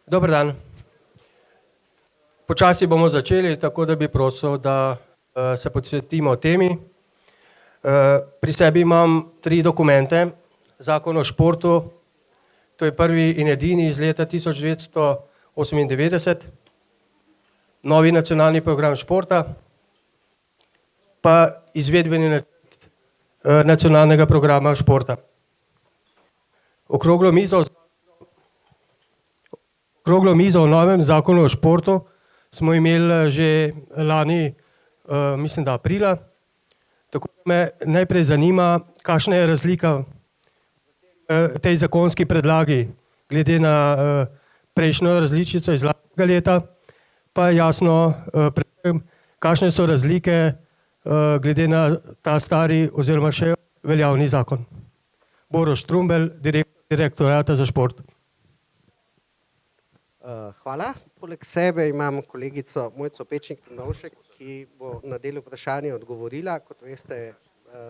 Dober dan. Počasi bomo začeli, tako da bi prosil, da se posvetimo temi. Pri sebi imam 3 dokumente. Zakon o športu, to je prvi in edini iz leta 1998, novi nacionalni program športa, pa izvedbeni načrt nacionalnega programa športa. Okroglo mizo o novem zakonu o športu smo imeli že lani, mislim, da aprila. Tako da me najprej zanima, kakšna je razlika v tej zakonski predlagi glede na prejšnjo različico iz lanskega leta, pa jasno, predvsem, kakšne so razlike glede na ta stari oziroma še veljavni zakon. Borut Štrumbelj, direktor Direktorata za šport. Hvala. Poleg sebe imam kolegico Mojco Pečnik-Trnovšek, ki bo na del vprašanja odgovorila. Kot veste,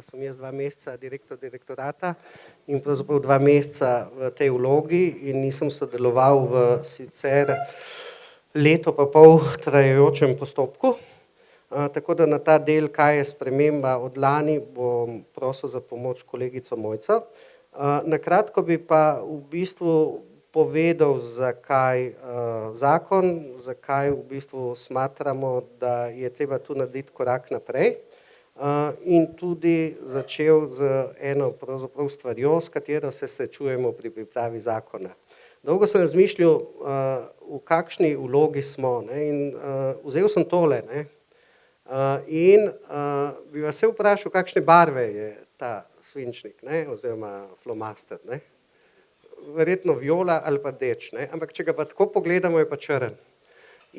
sem jaz 2 meseca direktor direktorata in pravzaprav 2 meseca v tej vlogi in nisem sodeloval v sicer leto pa pol trajajočem postopku. Tako da na ta del, kaj je sprememba od lani, bom prosil za pomoč kolegico Mojco. Na kratko bi pa v bistvu povedal, zakaj zakon, zakaj v bistvu smatramo, da je treba tu narediti korak naprej, in tudi začel z eno pravzaprav stvarjo, s katero se srečujemo pri pripravi zakona. Dolgo sem razmišljal, v kakšni vlogi smo, ne, in vzel sem tole, ne, in bi vas vprašal, kakšne barve je ta svinčnik, ne, oziroma flomaster, ne. Verjetno viola ali pa rdeč, ne, ampak če ga pa tako pogledamo, je pa črn.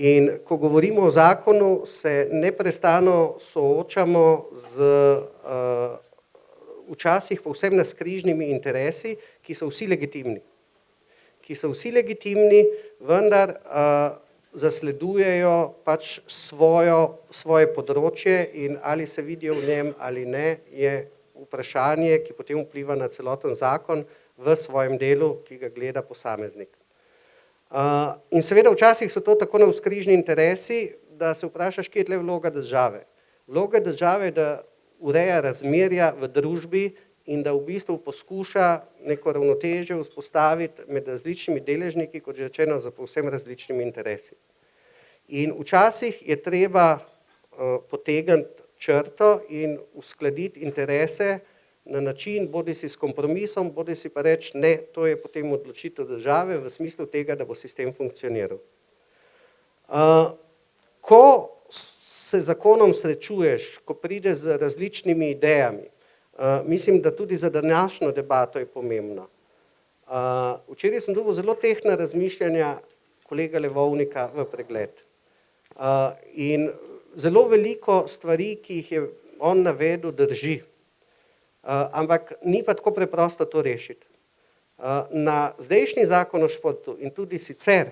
In ko govorimo o zakonu, se neprestano soočamo z včasih povsem navzkrižnimi interesi, ki so vsi legitimni. Vendar zasledujejo pač svoje področje in ali se vidijo v njem ali ne, je vprašanje, ki potem vpliva na celoten zakon v svojem delu, ki ga gleda posameznik. In seveda včasih so to tako navzkrižni interesi, da se vprašaš, kje je tule vloga države. Vloga države je, da ureja razmerja v družbi in da v bistvu poskuša neko ravnotežje vzpostaviti med različnimi deležniki, kot že rečeno, za povsem različnimi interesi. In včasih je treba potegniti črto in uskladiti interese na način, bodisi s kompromisom, bodisi pa reči, ne, to je potem odločitev države v smislu tega, da bo sistem funkcioniral. Ko se zakonom srečuješ, ko prideš z različnimi idejami, mislim, da tudi za današnjo debato je pomembno. Včeraj sem dobil zelo tehtna razmišljanja kolega Levovnika v pregled. In zelo veliko stvari, ki jih je on navedel, drži. Ampak ni pa tako preprosto to rešiti. Na zdajšnji zakon o športu in tudi sicer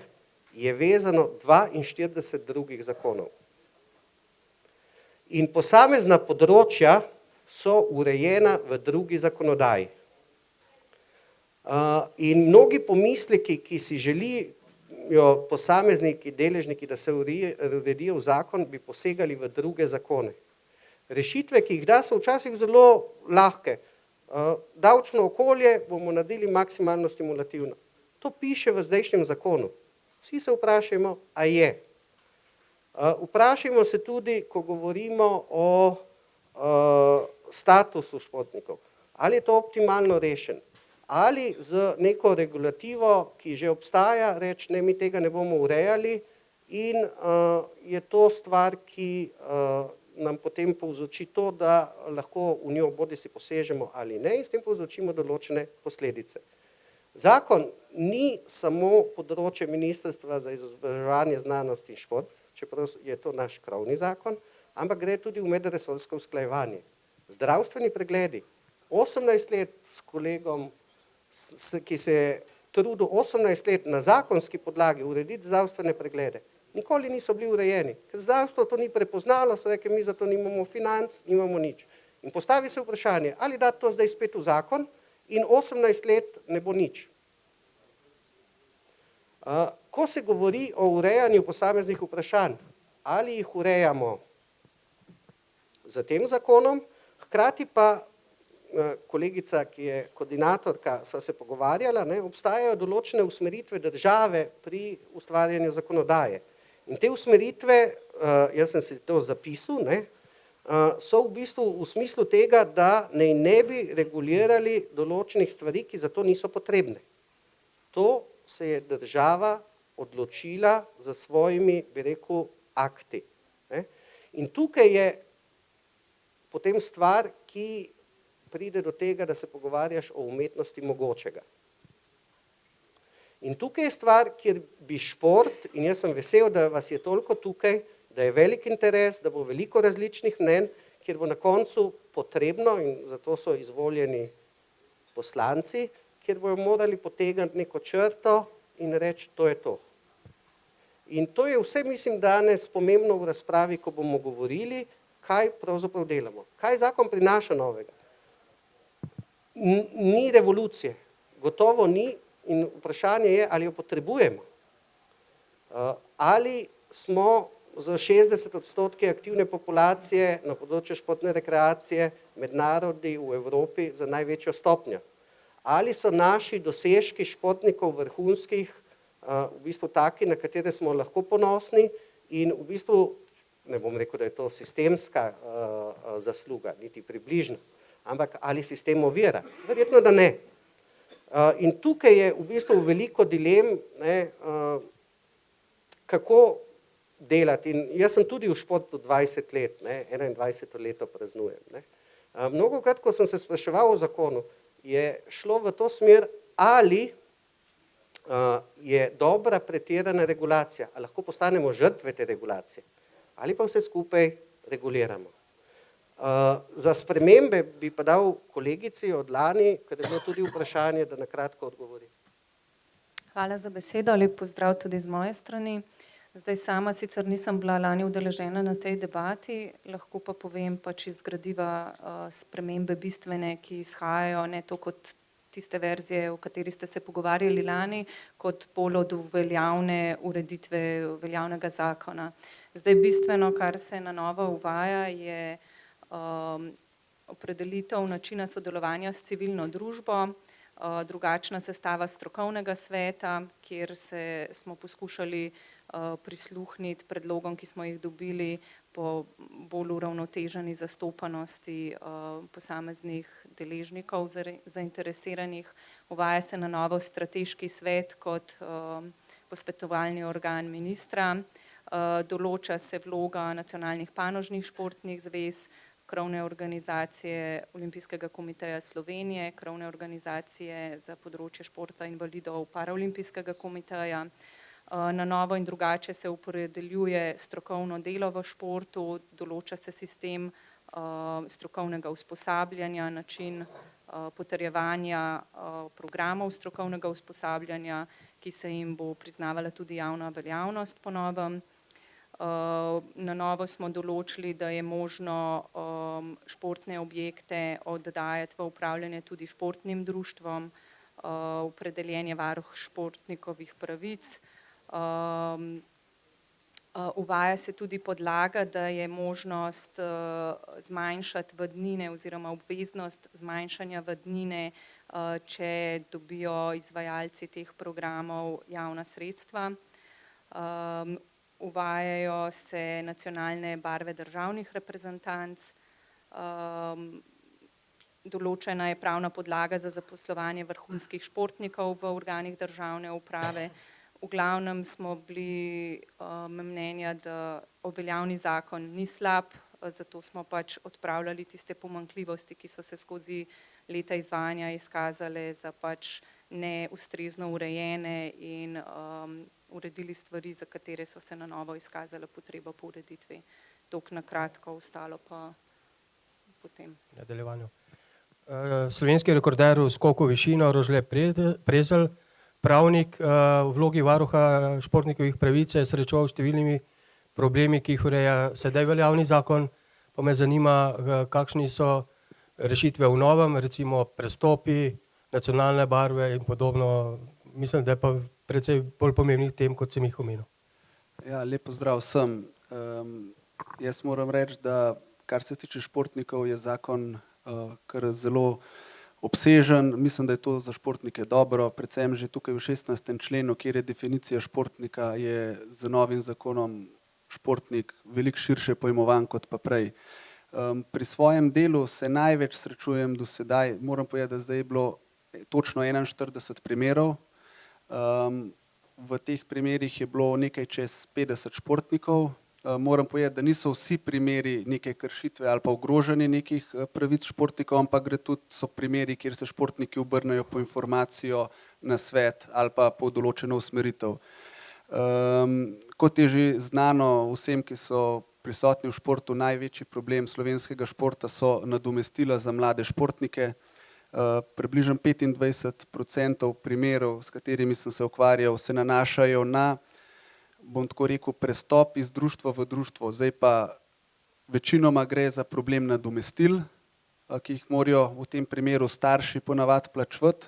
je vezano 42 drugih zakonov. In posamezna področja so urejena v drugi zakonodaji. In mnogi pomisleki, ki si želijo posamezniki, deležniki, da se uredijo v zakon, bi posegali v druge zakone. Rešitve, ki jih da, so včasih zelo lahke. Davčno okolje bomo naredili maksimalno stimulativno. To piše v zdajšnjem zakonu. Vsi se vprašajmo, a je. Vprašajmo se tudi, ko govorimo o statusu športnikov. Ali je to optimalno rešen? Ali z neko regulativo, ki že obstaja, reči, ne, mi tega ne bomo urejali in je to stvar, ki nam potem povzroči to, da lahko v njo bodisi posežemo ali ne in s tem povzročimo določene posledice. Zakon ni samo področje Ministrstva za izobraževanje, znanost in šport, čeprav je to naš krovni zakon, ampak gre tudi v medresorsko usklajevanje. Zdravstveni pregledi. 18 let s kolegom, ki se je trudil 18 let na zakonski podlagi urediti zdravstvene preglede, nikoli niso bili urejeni, ker zdravstvo to ni prepoznalo, so rekli, mi za to nimamo financ, nimamo nič. In postavi se vprašanje, ali dati to zdaj spet v zakon in 18 let ne bo nič. Ko se govori o urejanju posameznih vprašanj, ali jih urejamo z tem zakonom, hkrati pa kolegica, ki je koordinatorka, sva se pogovarjala, obstajajo določene usmeritve države pri ustvarjanju zakonodaje. In te usmeritve, jaz sem si to zapisal, so v bistvu v smislu tega, da ne bi regulirali določenih stvari, ki za to niso potrebne. To se je država odločila za svojimi, bi rekel, akti. In tukaj je potem stvar, ki pride do tega, da se pogovarjaš o umetnosti mogočega. In tukaj je stvar, kjer bi šport, in jaz sem vesel, da vas je toliko tukaj, da je velik interes, da bo veliko različnih mnenj, kjer bo na koncu potrebno, in zato so izvoljeni poslanci, kjer bojo morali potegniti neko črto in reči, to je to. In to je vse, mislim, danes pomembno v razpravi, ko bomo govorili, kaj pravzaprav delamo. Kaj zakon prinaša novega? Ni revolucije, gotovo ni, in vprašanje je, ali jo potrebujemo. Ali smo z 60% aktivne populacije na področju športne rekreacije med narodi v Evropi za največjo stopnjo. Ali so naši dosežki športnikov vrhunskih v bistvu taki, na katere smo lahko ponosni in v bistvu, ne bom rekel, da je to sistemska zasluga, niti približno, ampak ali sistem ovira? Verjetno, da ne. In tukaj je v bistvu veliko dilem, kako delati. In jaz sem tudi v športu 20 let, 21. leto praznujem. Mnogokrat, ko sem se spraševal o zakonu, je šlo v to smer, ali je dobra pretirana regulacija, ali lahko postanemo žrtve te regulacije, ali pa vse skupaj reguliramo. Za spremembe bi pa dal kolegici od lani, ker je bilo tudi vprašanje, da na kratko odgovori. Hvala za besedo, lep pozdrav tudi z moje strani. Zdaj sama sicer nisem bila lani udeležena na tej debati, lahko pa povem pač iz gradiva spremembe bistvene, ki izhajajo ne to kot tiste verzije, o kateri ste se pogovarjali lani, kot bolj od veljavne ureditve, veljavnega zakona. Zdaj bistveno, kar se na novo uvaja, je opredelitev načina sodelovanja s civilno družbo, drugačna sestava strokovnega sveta, kjer smo poskušali prisluhniti predlogom, ki smo jih dobili po bolj uravnoteženi zastopanosti posameznih deležnikov zainteresiranih. Uvaja se na novo strateški svet kot posvetovalni organ ministra, določa se vloga nacionalnih panožnih športnih zvez, krovne organizacije Olimpijskega komiteja Slovenije, krovne organizacije za področje športa invalidov Paraolimpijskega komiteja. Na novo in drugače se opredeljuje strokovno delo v športu, določa se sistem strokovnega usposabljanja, način potrjevanja programov strokovnega usposabljanja, ki se jim bo priznavala tudi javna veljavnost po novem. Na novo smo določili, da je možno športne objekte oddajati v upravljanje tudi športnim društvom, opredeljen je varuh športnikovih pravic. Uvaja se tudi podlaga, da je možnost zmanjšati vadnine oziroma obveznost zmanjšanja vadnine, če dobijo izvajalci teh programov javna sredstva. Uvajajo se nacionalne barve državnih reprezentanc, določena je pravna podlaga za zaposlovanje vrhunskih športnikov v organih državne uprave. V glavnem smo bili mnenja, da veljavni zakon ni slab, zato smo pač odpravljali tiste pomanjkljivosti, ki so se skozi leta izvajanja izkazale za pač neustrezno urejene in uredili stvari, za katere so se na novo izkazale potreba po ureditvi. Toliko na kratko, ostalo pa potem. Nadaljevanju. Slovenski rekorder v skoku v višino Rožle Prezelj, pravnik v vlogi varuha športnikovih pravic, je srečeval s številnimi problemi, ki jih ureja sedaj veljavni zakon. Pa me zanima, kakšni so rešitve v novem, recimo prestopi, nacionalne barve in podobno. Mislim, da je pa precej bolj pomembnih tem, kot sem jih omenil. Ja, lep pozdrav vsem. Jaz moram reči, da kar se tiče športnikov, je zakon kar zelo obsežen. Mislim, da je to za športnike dobro, predvsem že tukaj v 16. členu, kjer je definicija športnika, je z novim zakonom športnik veliko širše pojmovan kot pa prej. Pri svojem delu se največ srečujem do sedaj, moram povedati, da zdaj je bilo točno 41 primerov. V teh primerih je bilo nekaj čez 50 športnikov. Moram povedati, da niso vsi primeri neke kršitve ali pa ogrožanje nekih pravic športnikov, ampak gre tudi, so primeri, kjer se športniki obrnejo po informacijo na svet ali pa po določeno usmeritev. Kot je že znano vsem, ki so prisotni v športu, največji problem slovenskega športa so nadomestila za mlade športnike. Približno 25% primerov, s katerimi sem se ukvarjal, se nanašajo na, bom tako rekel, prestop iz društva v društvo. Zdaj pa večinoma gre za problem nadomestil, ki jih morajo v tem primeru starši ponavadi plačevati.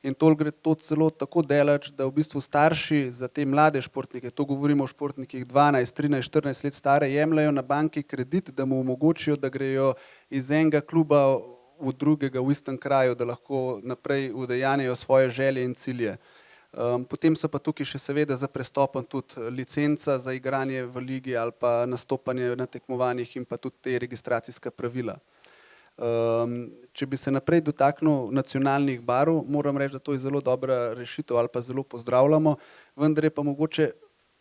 In to gre celo tako daleč, da v bistvu starši za te mlade športnike, to govorimo o športnikih 12, 13, 14 let stare, jemljajo na banki kredit, da mu omogočijo, da grejo iz enega kluba v drugega v istem kraju, da lahko naprej udejanjajo svoje želje in cilje. Potem so pa tukaj še seveda za prestopom tudi licenca za igranje v ligi ali pa nastopanje na tekmovanjih in pa tudi te registracijska pravila. Če bi se naprej dotaknil nacionalnih barv, moram reči, da to je zelo dobra rešitev ali pa zelo pozdravljamo, vendar je pa mogoče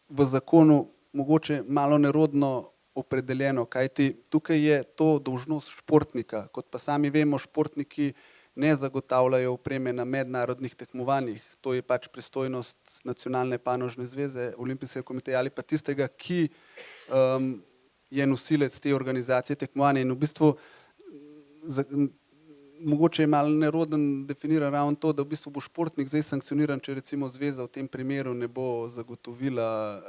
v zakonu mogoče malo nerodno opredeljeno, kajti tukaj je to dolžnost športnika, kot pa sami vemo, športniki ne zagotavljajo opreme na mednarodnih tekmovanjih, to je pač pristojnost Nacionalne panožne zveze, Olimpijskega komiteja ali pa tistega, ki je nosilec te organizacije tekmovanja in v bistvu mogoče je malo neroden definiran ravno to, da v bistvu bo športnik zdaj sankcioniran, če recimo zveza v tem primeru ne bo zagotovila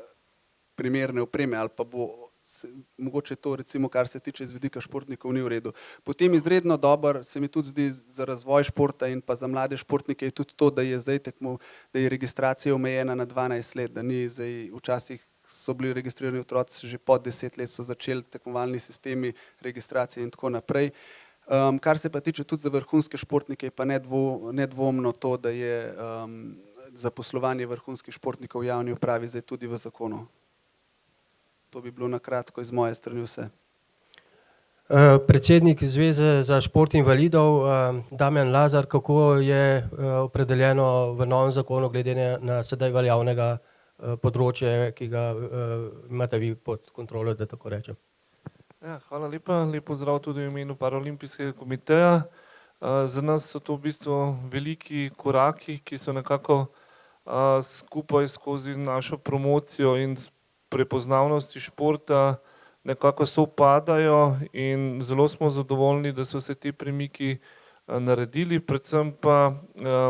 primerne opreme ali pa bo mogoče to recimo, kar se tiče z vidika športnikov, ni v redu. Potem izredno dobro se mi tudi zdi za razvoj športa in pa za mlade športnike je tudi to, da je zdaj da je registracija omejena na 12 let, da ni zdaj, včasih so bili registrirani otroci že po 10 let, so začeli tekmovalni sistemi registracije in tako naprej. Kar se pa tiče tudi za vrhunske športnike, je pa nedvomno to, da je zaposlovanje vrhunskih športnikov v javni upravi zdaj tudi v zakonu. To bi bilo na kratko iz moje strani vse. Predsednik Zveze za šport invalidov, Damjan Lazar, kako je opredeljeno v novem zakonu glede na sedaj veljavnega področje, ki ga imate vi pod kontrolo, da tako rečem? Ja, hvala lepa, lep pozdrav tudi v imenu Paraolimpijskega komiteja. Za nas so to v bistvu veliki koraki, ki so nekako skupaj skozi našo promocijo in prepoznavnosti športa nekako sovpadajo in zelo smo zadovoljni, da so se ti premiki naredili, predvsem pa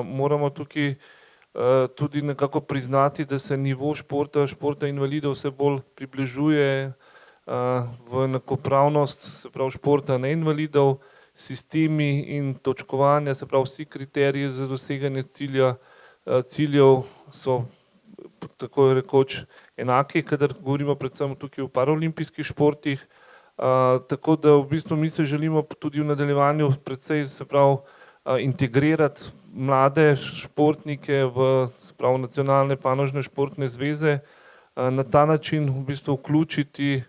moramo tukaj tudi nekako priznati, da se nivo športa invalidov vse bolj približuje v enakopravnost, se pravi športa neinvalidov, sistemi in točkovanja, se pravi vsi kriteriji za doseganje ciljev so tako rekoč enaki, kadar govorimo predvsem tukaj o paraolimpijskih športih, tako da v bistvu mi se želimo tudi v nadaljevanju predvsej, se pravi, integrirati mlade športnike v, se pravi, nacionalne panožne športne zveze, na ta način v bistvu vključiti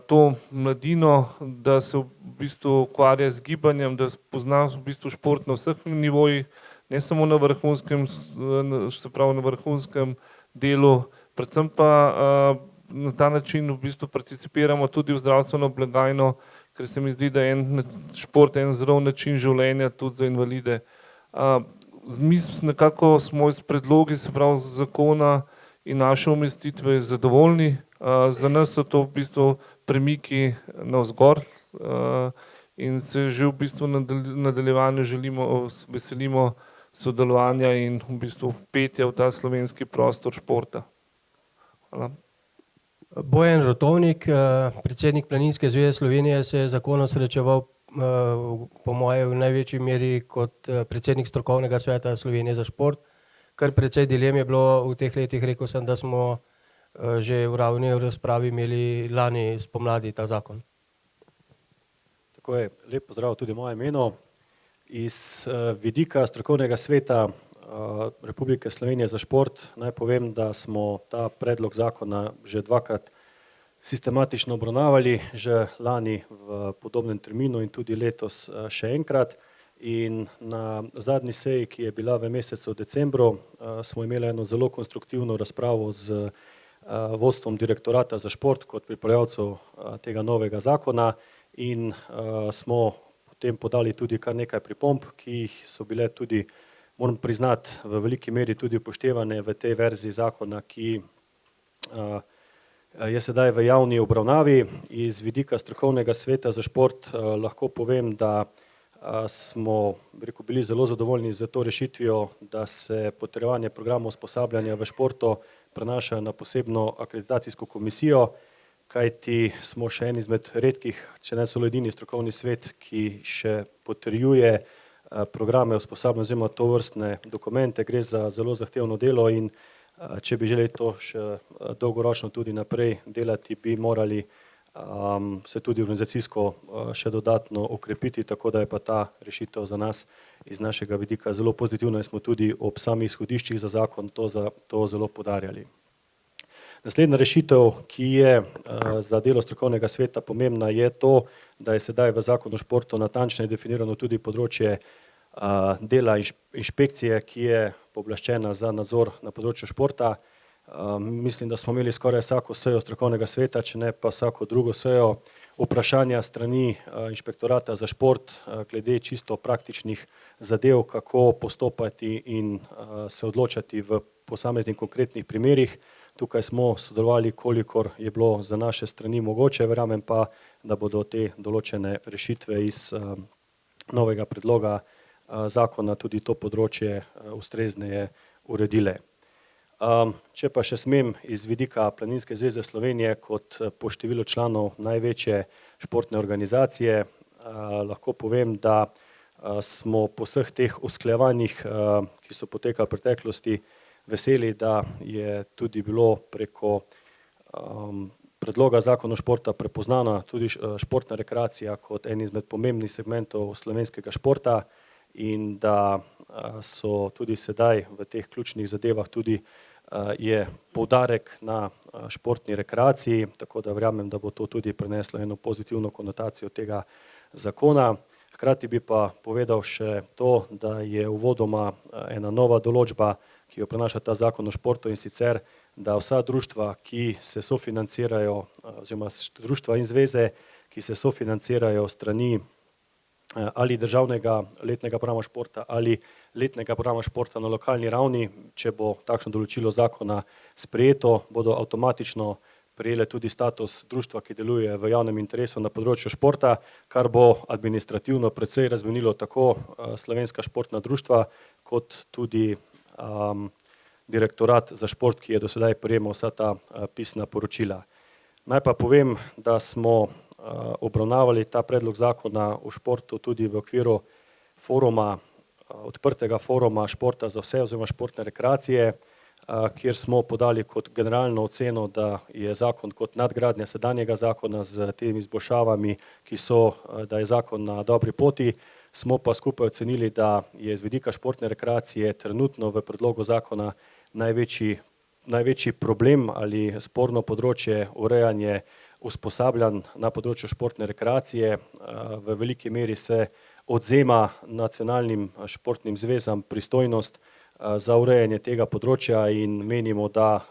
to mladino, da se v bistvu ukvarja z gibanjem, da pozna v bistvu šport na vseh nivojih, ne samo na vrhunskem, se pravi na vrhunskem delu, predvsem pa na ta način v bistvu participiramo tudi v zdravstveno blagajno, ker se mi zdi, da je šport en zdrav način življenja tudi za invalide. Mi nekako smo s predlogi, se pravi zakona in naše umestitve zadovoljni. Za nas so to v bistvu premiki navzgor in se že v bistvu nadaljevanju veselimo sodelovanja in v bistvu vpetja v ta slovenski prostor športa. Hvala. Bojan Rotovnik, predsednik Planinske zveze Slovenije, se je z zakonom srečeval po moje v največji meri kot predsednik strokovnega sveta Slovenije za šport. kar precej dilem je bilo v teh letih. Rekel sem, da smo že v ravni razpravi imeli lani spomladi ta zakon. Tako je, lep pozdrav tudi moje imeno. Iz vidika strokovnega sveta Republike Slovenije za šport naj povem, da smo ta predlog zakona že dvakrat sistematično obravnavali, že lani v podobnem terminu in tudi letos še enkrat. In na zadnji seji, ki je bila v mesecu decembru, smo imeli eno zelo konstruktivno razpravo z vodstvom direktorata za šport kot pripravljavcev tega novega zakona in smo potem podali tudi kar nekaj pripomb, ki jih so bile tudi, moram priznati, v veliki meri tudi upoštevane v tej verziji zakona, ki je sedaj v javni obravnavi. Iz vidika strokovnega sveta za šport lahko povem, da smo bili zelo zadovoljni z to rešitvijo, da se potrjevanje programov usposabljanja v športu prenaša na posebno akreditacijsko komisijo, kajti smo še en izmed redkih, če ne celo edini strokovni svet, ki še potrjuje programe usposabljanja oziroma tovrstne dokumente. Gre za zelo zahtevno delo in če bi želeli to še dolgoročno tudi naprej delati, bi morali se tudi organizacijsko še dodatno okrepiti, tako da je pa ta rešitev za nas iz našega vidika zelo pozitivna in smo tudi ob samih izhodiščih za zakon to zelo poudarjali. Naslednja rešitev, ki je za delo strokovnega sveta pomembna, je to, da je sedaj v zakonu o športu natančneje definirano tudi področje dela inšpekcije, ki je pooblaščena za nadzor na področju športa. Mislim, da smo imeli skoraj vsako sejo strokovnega sveta, če ne pa vsako drugo sejo, vprašanja strani inšpektorata za šport glede čisto praktičnih zadev, kako postopati in se odločati v posameznih konkretnih primerih. Tukaj smo sodelovali, kolikor je bilo za naše strani mogoče, verjamem pa, da bodo te določene rešitve iz novega predloga zakona tudi to področje ustrezneje uredile. Če pa še smem iz vidika Planinske zveze Slovenije kot po številu članov največje športne organizacije, lahko povem, da smo po vseh teh usklajevanjih, ki so potekali v preteklosti, veseli, da je tudi bilo preko predloga zakona o športa prepoznana tudi športna rekreacija kot en izmed pomembnih segmentov slovenskega športa in da so tudi sedaj v teh ključnih zadevah tudi je poudarek na športni rekreaciji, tako da verjamem, da bo to tudi prineslo eno pozitivno konotacijo tega zakona. Hkrati bi pa povedal še to, da je uvodoma ena nova določba, ki jo prinaša ta zakon o športu, in sicer, da vsa društva, ki se sofinancirajo, oziroma društva in zveze, ki se sofinancirajo strani ali državnega letnega programa športa ali letnega programa športa na lokalni ravni, če bo takšno določilo zakona sprejeto, bodo avtomatično prejele tudi status društva, ki deluje v javnem interesu na področju športa, kar bo administrativno precej razbremenilo tako slovenska športna društva, kot tudi direktorat za šport, ki je do sedaj prejemal vsa ta pisna poročila. Naj pa povem, da smo obravnavali ta predlog zakona o športu tudi v okviru foruma, odprtega foruma športa za vse oziroma športne rekreacije, kjer smo podali kot generalno oceno, da je zakon kot nadgradnja sedanjega zakona z temi izboljšavami, da je zakon na dobri poti. Smo pa skupaj ocenili, da je z vidika športne rekreacije trenutno v predlogu zakona največji problem ali sporno področje urejanje usposabljanj na področju športne rekreacije. V veliki meri se odvzema nacionalnim športnim zvezam pristojnost za urejanje tega področja in menimo, da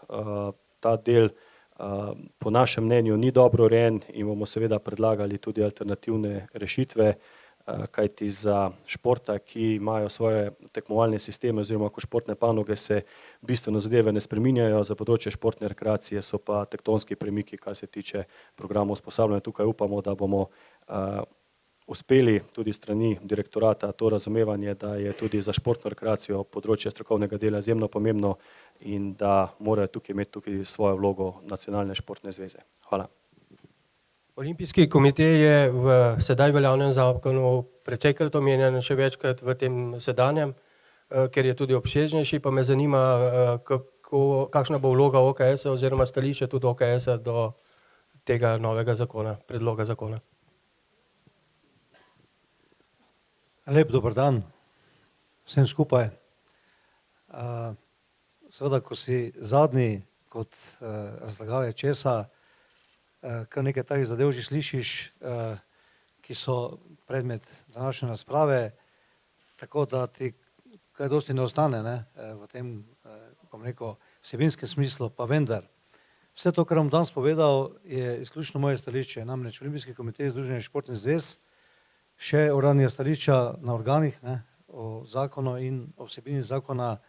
ta del po našem mnenju ni dobro urejen in bomo seveda predlagali tudi alternativne rešitve, kajti za športa, ki imajo svoje tekmovalne sisteme oziroma ko športne panoge se bistveno zadeve ne spreminjajo, za področje športne rekreacije so pa tektonski premiki, kar se tiče programov usposabljanja. Tukaj upamo, da bomo uspeli tudi strani direktorata to razumevanje, da je tudi za športno rekreacijo področje strokovnega dela izjemno pomembno in da morajo tukaj imeti tudi svojo vlogo nacionalne športne zveze. Hvala. Olimpijski komitej je v sedaj veljavnem zakonu precejkrat omenjen, še večkrat v tem sedanjem. ker je tudi obsežnejši, pa me zanima, kakšna bo vloga OKS-a oziroma stališče tudi OKS-a do tega novega zakona, predloga zakona. Lep dober dan vsem skupaj. Seveda, ko si zadnji kot razlagalec česa, kar nekaj takih zadev že slišiš, ki so predmet današnje razprave, tako da ti kaj dosti ne ostane, ne, v tem, bom rekel, vsebinskem smislu, pa vendar. Vse to, kar bom danes povedal, je izključno moje stališče, namreč Olimpijski komitej Združenih športnih zvez še uradnega stališča na organih, ne, o zakonu in o vsebini zakona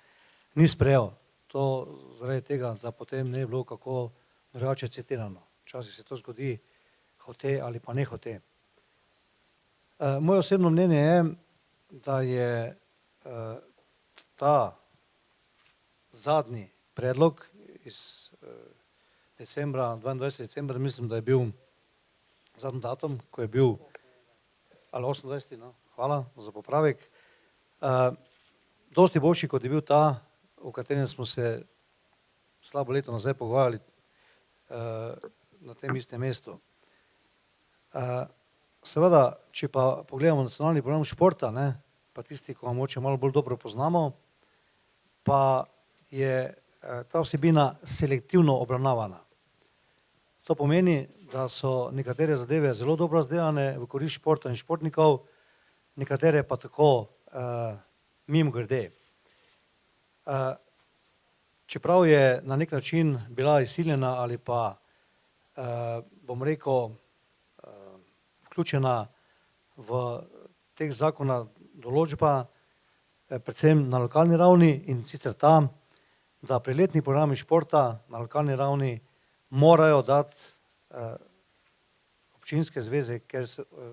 ni sprejel. To zaradi tega, da potem ne je bilo kako drugače citirano. Včasih se to zgodi hote ali pa ne hote. Moje osebno mnenje je, da je ta zadnji predlog iz decembra, 22. decembra, mislim, da je bil zadnji datum, ko je bil, ali 28. No, hvala za popravek, dosti boljši, kot je bil ta, o katerem smo se slabo leto nazaj pogovarjali na tem istem mestu. Seveda, če pa pogledamo nacionalni program športa, ne, pa tisti, ko ga mogoče malo bolj dobro poznamo, pa je ta vsebina selektivno obravnavana. To pomeni, da so nekatere zadeve zelo dobro razdelane v korist športa in športnikov, nekatere pa tako mimogrede. Čeprav je na nek način bila izsiljena ali pa, bom rekel, vključena v teh zakona določba, predvsem na lokalni ravni, in sicer ta, da pri letnih programih športa na lokalni ravni morajo dati občinske zveze,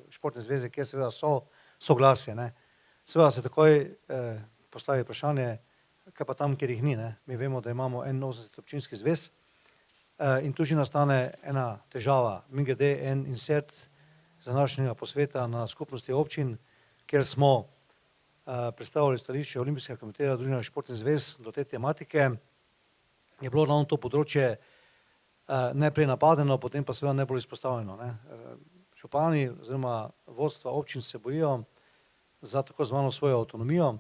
športne zveze, kjer seveda so soglasje. Seveda se takoj postavi vprašanje, kaj pa tam, kjer jih ni. Ne? Mi vemo, da imamo 81 občinskih zvez in tu že nastane ena težava. Mimogrede en insert z današnjega posveta na skupnosti občin, kjer smo predstavili stališče Olimpijskega komiteja Združenih športnih zvez do te tematike, je bilo ravno to področje najprej napadeno, potem pa seveda najbolj izpostavljeno. Ne? Župani oziroma vodstva občin se bojijo za tako zvano svojo avtonomijo,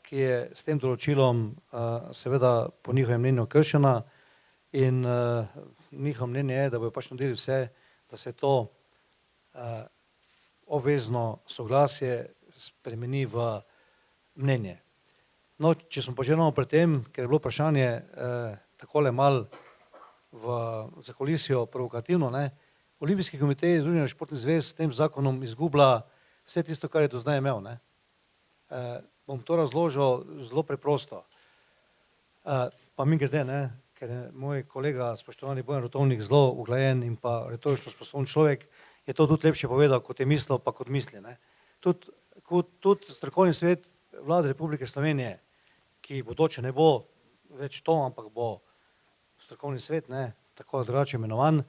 ki je s tem določilom seveda po njihovem mnenju kršena, in njihovo mnenje je, da bodo pač naredili vse, da se to obvezno soglasje spremeni v mnenje. No, če smo pa že pri tem, ker je bilo vprašanje takole malo v zakulisju provokativno, ne, Olimpijski komitej Združenih športnih zvez s tem zakonom izgublja vse tisto, kar je do zdaj imel. Ne. Bom to razložil zelo preprosto. Pa mimogrede, ne, ker je moj kolega, spoštovani Bojan Rotovnik, zelo uglajen in pa retorično sposoben človek, je to tudi lepše povedal, kot je mislil, pa kot misli. Ne. Tudi strokovni svet Vlade Republike Slovenije, ki bodoče ne bo več to, ampak bo strokovni svet, ne, tako drugače imenovan,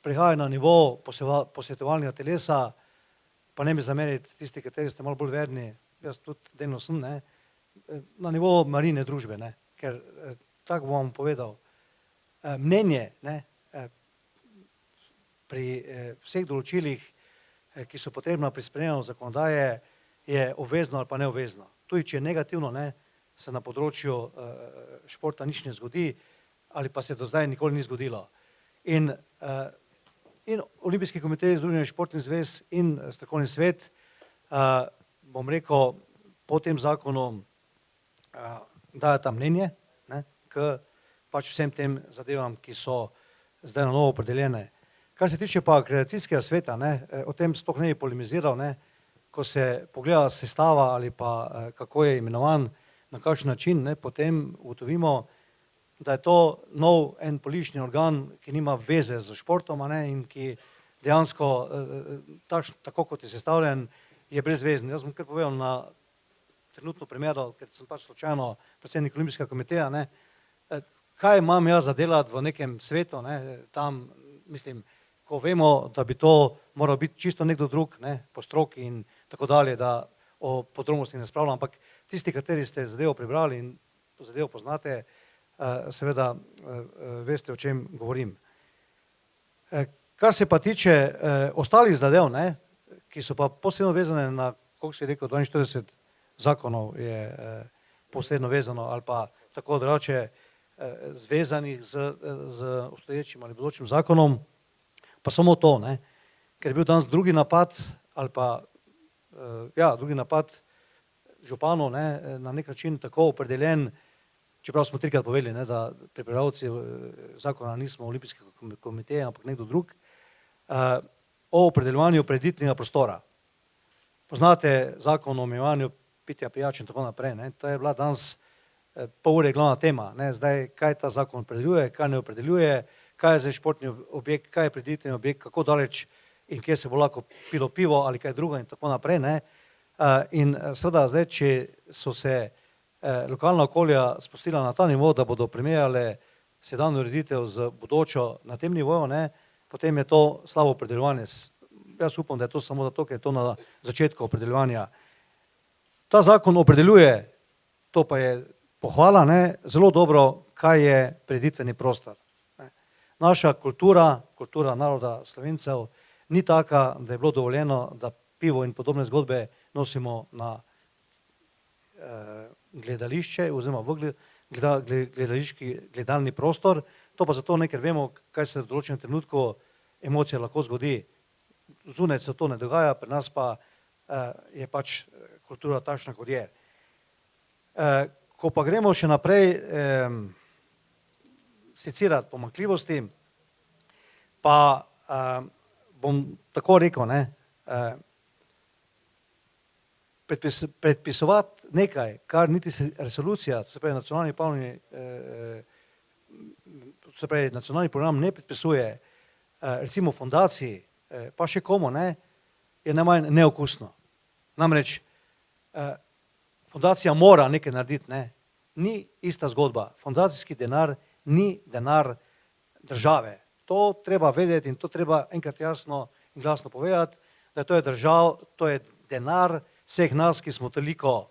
prihaja na nivo posvetovalnega telesa, pa ne mi zameriti tisti, kateri ste malo bolj verni, jaz tudi delno sem, ne, na nivo marine družbe, ne, ker tako bom povedal, mnenje, ne, pri vseh določilih, ki so potrebna pri sprejemanju zakonodaje, je obvezno ali pa neobvezno. Tudi če je negativno, ne, se na področju športa nič ne zgodi ali pa se do zdaj nikoli ni zgodilo. In Olimpijski komitej Združenih športnih zvez in strokovni svet, bom rekel, po tem zakonu dajeta mnenje, ne, k pač vsem tem zadevam, ki so zdaj na novo opredeljene. Kar se tiče pa akreditacijskega sveta, ne, o tem sploh ne bi polemiziral, ne, ko se pogleda sestava ali pa kako je imenovan, na kakšen način, ne, potem ugotovimo, da je to nov en politični organ, ki nima veze z športom, ne, in ki dejansko, tako kot je sestavljen, je brezvezen. Jaz bom kar povedal na trenutno primeru, ker sem pač slučajno predsednik Olimpijskega komiteja, ne, kaj imam jaz za delati v nekem svetu, ne, tam, mislim, ko vemo, da bi to moral biti čisto nekdo drug, ne, po stroki in tako dalje, da o podrobnostih ne spravljam, ampak tisti, kateri ste zadevo prebrali in zadevo poznate, seveda veste, o čem govorim. Kar se pa tiče ostalih zadev, ne, ki so pa posebno vezane na, kako si rekel, 42 zakonov je posebno vezano ali pa tako drugače zvezanih z obstoječim ali bodočim zakonom, pa samo to, ne, ker je bil danes drugi napad ali pa drugi napad županov, ne, na nek način tako opredeljen, čeprav smo trikrat povedali, ne, da pripravljavci zakona nismo olimpijski komitej, ampak nekdo drug, o opredeljevanju preditnega prostora. Poznate zakon o omejevanju pitja pijač in tako naprej, ne, to je bila danes pol ure glavna tema, ne, zdaj kaj ta zakon opredeljuje, kaj ne opredeljuje, kaj je zdaj športni objekt, kaj je preditveni objekt, kako daleč in kje se bo lahko pilo pivo ali kaj drugo in tako naprej, ne. In seveda zdaj, če so se lokalna okolja spustila na ta nivo, da bodo primerjale sedanjo ureditev z bodočo na tem nivoju, ne, potem je to slabo opredeljevanje. Jaz upam, da je to samo zato, ker je to na začetku opredeljevanja. Ta zakon opredeljuje, to pa je pohvala, ne, zelo dobro, kaj je preditveni prostor. Naša kultura, kultura naroda Slovencev, ni taka, da je bilo dovoljeno, da pivo in podobne zgodbe nosimo na gledališče oziroma v gledališki gledalni prostor. To pa zato ne, ker vemo, kaj se v določenem trenutku emocija lahko zgodi. Zunaj se to ne dogaja, pri nas pa je pač kultura takšna, kot je. Ko pa gremo še naprej secirati pomanjkljivosti, pa bom tako rekel, ne, predpisovati nekaj, kar niti resolucija, to se pravi nacionalni program ne predpisuje, recimo fondaciji, pa še komu, ne, je najmanj neokusno. Namreč fondacija mora nekaj narediti, ne, ni ista zgodba. Fondacijski denar ni denar države. To treba vedeti in to treba enkrat jasno in glasno povedati, da to je to je denar vseh nas, ki smo toliko,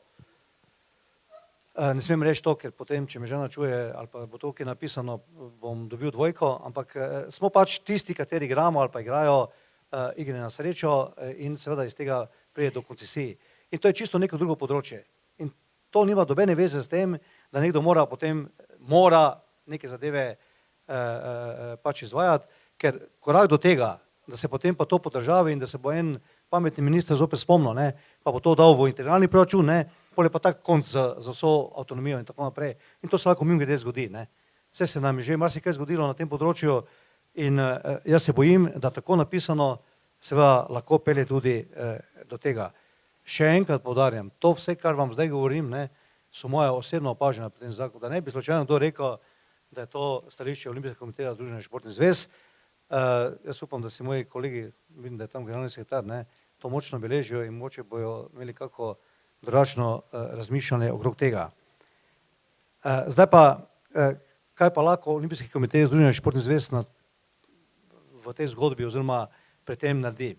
ne smem reči to, ker potem, če me žena čuje ali pa bo to kaj napisano, bom dobil dvojko, ampak smo pač tisti, kateri igramo ali pa igrajo igre na srečo in seveda iz tega pride do koncesij. In to je čisto neko drugo področje. In to nima nobene veze s tem, da nekdo mora neke zadeve pač izvajati, ker korak do tega, da se potem pa to podržavi in da se bo en pametni minister zopet spomnil, ne, pa bo to dal v integralni proračun, ne, pol je pa tak konc za vso avtonomijo in tako naprej. In to se lahko mimogrede zgodi, ne. Vse se nam je že marsikaj zgodilo na tem področju in jaz se bojim, da tako napisano seveda lahko pelje tudi do tega. Še enkrat poudarjam, to vse, kar vam zdaj govorim, ne, so moja osebna opažanja pri tem zakonu, da ne bi slučajno kdo rekel, da je to stališče Olimpijskega komiteja Združenih športnih zvez. Jaz upam, da si moji kolegi, vidim, da je tam generalni sekretar, ne, to močno beležijo in mogoče bojo imeli kako drugačno razmišljanje okrog tega. Zdaj pa, kaj pa lahko Olimpijski komitej Združenih športnih zvez v tej zgodbi oziroma pri tem naredi.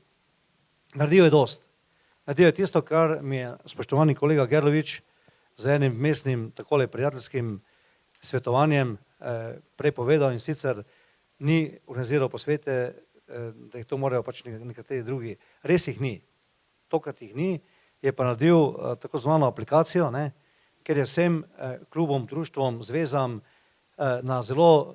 Naredijo je dost. Naredijo je tisto, kar mi je spoštovani kolega Gerlovič z enim mestnim takole prijateljskim svetovanjem prej povedal, in sicer ni organiziral posvete, da jih to morajo pač nekateri drugi. Res jih ni. Tokrat jih ni, je pa naredil tako zvano aplikacijo, ne, ker je vsem klubom, društvom, zvezam na zelo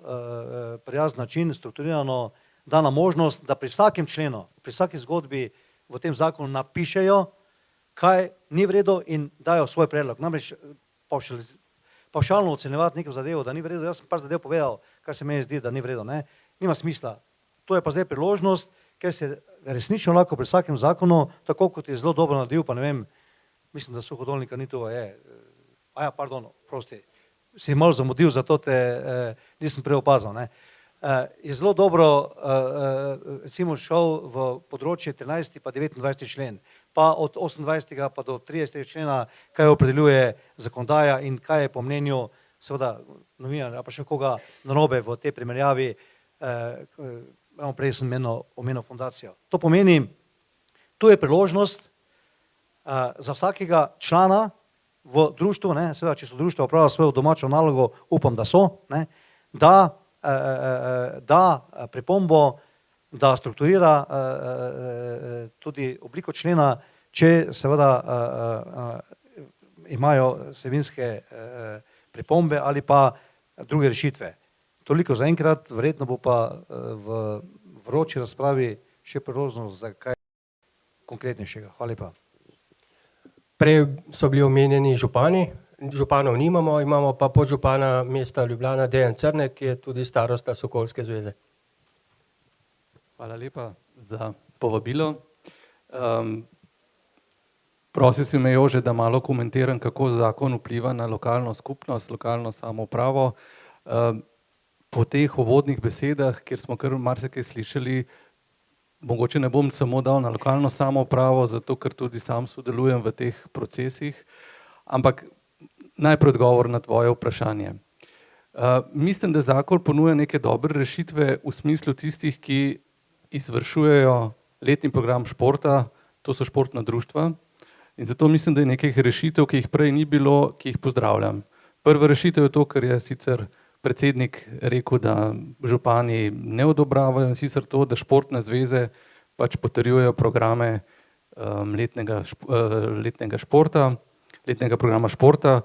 prijazen način strukturirano dana možnost, da pri vsakem členu, pri vsaki zgodbi v tem zakonu napišejo, kaj ni v redu in dajo svoj predlog. Namreč pavšalno ocenjevati neko zadevo, da ni v redu, jaz sem par zadev povedal, kar se meni zdi, da ni v redu, ne, nima smisla. To je pa zdaj priložnost, ker se resnično lahko pri vsakem zakonu, tako kot je zelo dobro naredil, pa ne vem, mislim, da Suhodolnika ni to, prosti, si malo zamudil, zato te nisem prej opazil, ne. Je zelo dobro recimo šel v področje 13. pa 29. člen, pa od 28. pa do 30. člena, kaj opredeljuje zakonodaja in kaj je po mnenju seveda novinarja, pa še koga narobe v tej primerjavi, prej sem omenil fundacijo. To pomeni, tu je priložnost, za vsakega člana v društvu, ne, seveda, če so društva opravila svojo domačo nalogo, upam, da so, ne, da pripombo, da strukturira tudi obliko člena, če seveda imajo vsebinske pripombe ali pa druge rešitve. Toliko zaenkrat, verjetno bo pa v vroči razpravi še priložnost za kaj konkretnejšega. Hvala lepa. Prej so bili omenjeni župani, županov nimamo, imamo pa podžupana mesta Ljubljana, Dejan Crnek, ki je tudi starosta Sokolske zveze. Hvala lepa za povabilo. Prosil si me, Jože, da malo komentiram, kako zakon vpliva na lokalno skupnost, lokalno samoupravo. Po teh uvodnih besedah, kjer smo kar marsikaj slišali, mogoče ne bom samo dal na lokalno samoupravo, zato ker tudi sam sodelujem v teh procesih, ampak najprej odgovor na tvoje vprašanje. Mislim, da zakon ponuja neke dobre rešitve v smislu tistih, ki izvršujejo letni program športa, to so športna društva, in zato mislim, da je nekaj rešitev, ki jih prej ni bilo, ki jih pozdravljam. Prva rešitev je to, kar je sicer predsednik rekel, da župani ne odobravajo, in sicer to, da športne zveze pač potrjujejo programe letnega programa športa.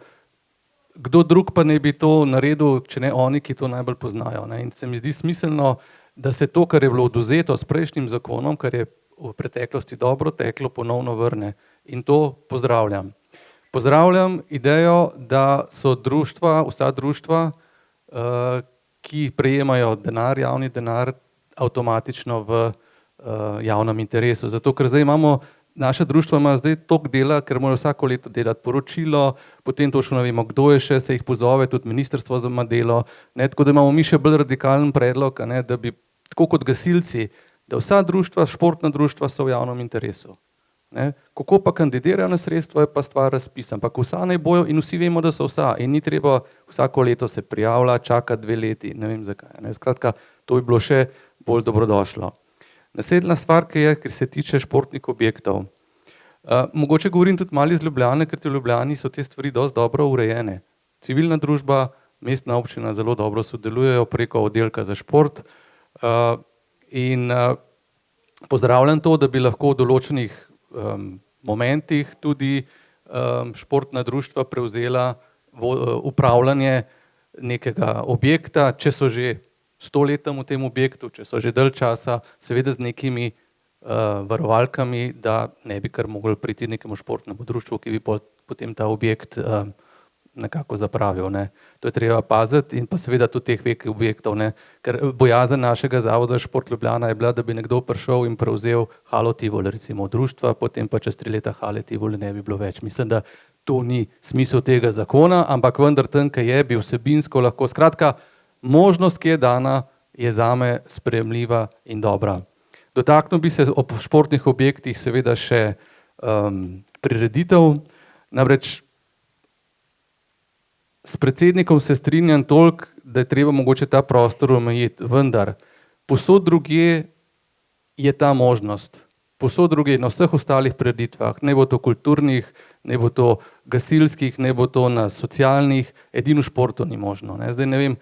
Kdo drug pa ne bi to naredil, če ne oni, ki to najbolj poznajo. Ne? In se mi zdi smiselno, da se to, kar je bilo oduzeto s prejšnjim zakonom, kar je v preteklosti dobro teklo, ponovno vrne. In to pozdravljam. Pozdravljam idejo, da so društva, vsa društva, ki prejemajo denar, javni denar, avtomatično v javnem interesu. Zato, ker zdaj imamo, naša društva imajo zdaj toliko dela, ker morajo vsako leto delati poročilo, potem točno ne vemo, kdo je še, se jih pozove, tudi ministrstvo za delo, ne, tako da imamo mi še bolj radikalen predlog, ne, da bi, tako kot gasilci, da vsa društva, športna društva so v javnem interesu. Ne. Kako pa kandidirajo na sredstvo, je pa stvar razpisa, ampak vsa naj bojo in vsi vemo, da so vsa in ni treba vsako leto se prijavljati, čakati 2 leti, ne vem zakaj. Ne. Skratka, to bi bilo še bolj dobrodošlo. Naslednja stvar, ker se tiče športnih objektov. Mogoče govorim tudi malo iz Ljubljane, ker v Ljubljani so te stvari dosti dobro urejene. Civilna družba, mestna občina zelo dobro sodelujejo preko oddelka za šport in pozdravljam to, da bi lahko v določenih momentih tudi športna društva prevzela upravljanje nekega objekta, če so že 100 let v tem objektu, če so že dalj časa, seveda z nekimi varovalkami, da ne bi kar mogli priti nekemu športnemu društvu, ki bi potem ta objekt nekako zapravil. Ne. To je treba paziti in pa seveda tudi teh velikih objektov, ne. Ker bojazen našega zavoda Šport Ljubljana je bila, da bi nekdo prišel in prevzel Halo Tivoli, recimo društva, potem pa čez 3 leta Hale Tivoli ne bi bilo več. Mislim, da to ni smisel tega zakona, ampak vendar tam, kaj je, bi vsebinsko lahko, skratka, možnost, ki je dana, je zame sprejemljiva in dobra. Dotaknil bi se ob športnih objektih seveda še prireditev, namreč s predsednikom se strinjam toliko, da je treba mogoče ta prostor omejiti, vendar povsod drugje je ta možnost. Povsod drugje, na vseh ostalih prireditvah, ne bo to kulturnih, ne bo to gasilskih, ne bo to na socialnih, edino v športu ni možno. Ne. Zdaj ne vem,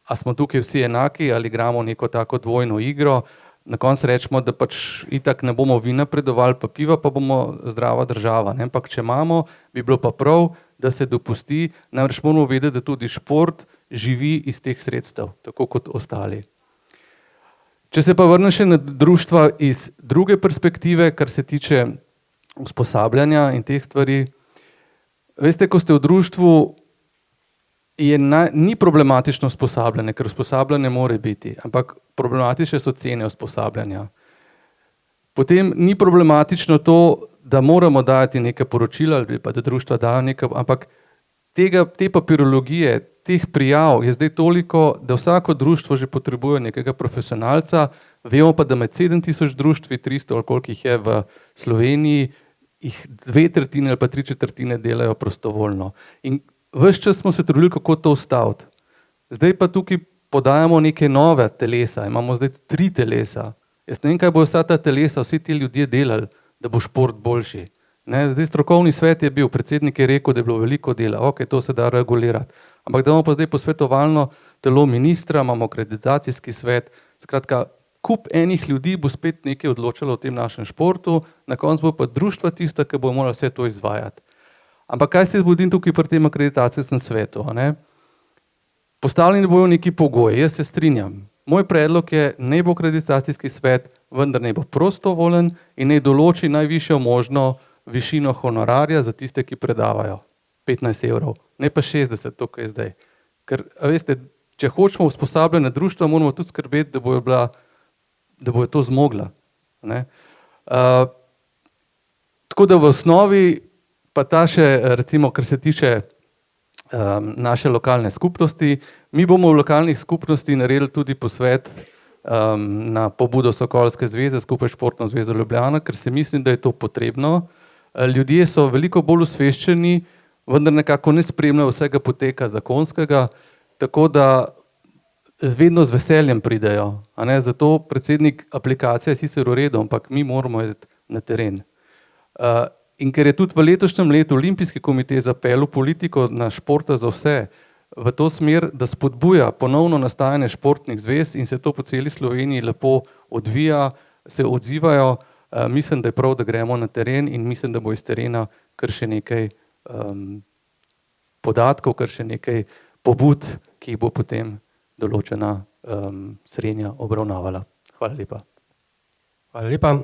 a smo tukaj vsi enaki ali igramo neko tako dvojno igro, na koncu rečemo, da pač itak ne bomo vi napredovali, pa piva, pa bomo zdrava država. Ne. Ampak če imamo, bi bilo pa prav, da se dopusti, namreč moramo vedeti, da tudi šport živi iz teh sredstev, tako kot ostali. Če se pa vrnem še na društva iz druge perspektive, kar se tiče usposabljanja in teh stvari, veste, ko ste v društvu, ni problematično usposabljanje, ker usposabljanje more biti, ampak problematične so cene usposabljanja. Potem ni problematično to, da moramo dajati neke poročila ali pa da društva dajo nekaj, ampak te papirologije, teh prijav je zdaj toliko, da vsako društvo že potrebuje nekega profesionalca, vemo pa, da med 7000 društvi, 300 ali koliko jih je v Sloveniji, jih 2/3 ali pa 3/4 delajo prostovoljno. In ves čas smo se trudili, kako to ustaviti. Zdaj pa tukaj podajamo neke nove telesa, imamo zdaj 3 telesa. Jaz ne vem, kaj bo vsa ta telesa, vsi ti ljudje delali, da bo šport boljši. Ne, zdaj strokovni svet je bil, predsednik je rekel, da je bilo veliko dela, ok, to se da regulirati. Ampak da imamo pa zdaj posvetovalno telo ministra, imamo akreditacijski svet, skratka, kup enih ljudi bo spet nekaj odločalo o tem našem športu, na koncu bo pa društva tista, ki bo morala vse to izvajati. Ampak kaj se zgodi tukaj pri tem akreditacijskem svetu? Ne? Postavljeni bojo neki pogoji, jaz se strinjam. Moj predlog je, naj bo akreditacijski svet, vendar naj bo prostovoljen in naj določi najvišjo možno višino honorarja za tiste, ki predavajo. 15 evrov, ne pa 60, to, kar je zdaj. Ker, veste, če hočemo usposabljanje društva, moramo tudi skrbeti, da bojo to zmogla. Ne? Tako da v osnovi pa ta še, recimo, kar se tiče naše lokalne skupnosti, mi bomo v lokalnih skupnosti naredili tudi posvet na pobudo Sokolske zveze skupaj s Športno zvezo Ljubljana, ker se mislim, da je to potrebno. Ljudje so veliko bolj osveščeni, vendar nekako ne spremljajo vsega poteka zakonskega, tako da vedno z veseljem pridejo. Zato predsednik aplikacije je sicer v redu, ampak mi moramo iti na teren. In ker je tudi v letošnjem letu Olimpijski komitej zapeljal politiko na Športa za vse v to smer, da spodbuja ponovno nastajanje športnih zvez in se to po celi Sloveniji lepo odvija, se odzivajo, mislim, da je prav, da gremo na teren in mislim, da bo iz terena kar še nekaj podatkov, kar še nekaj pobud, ki jih bo potem določena srednja obravnavala. Hvala lepa. Hvala lepa.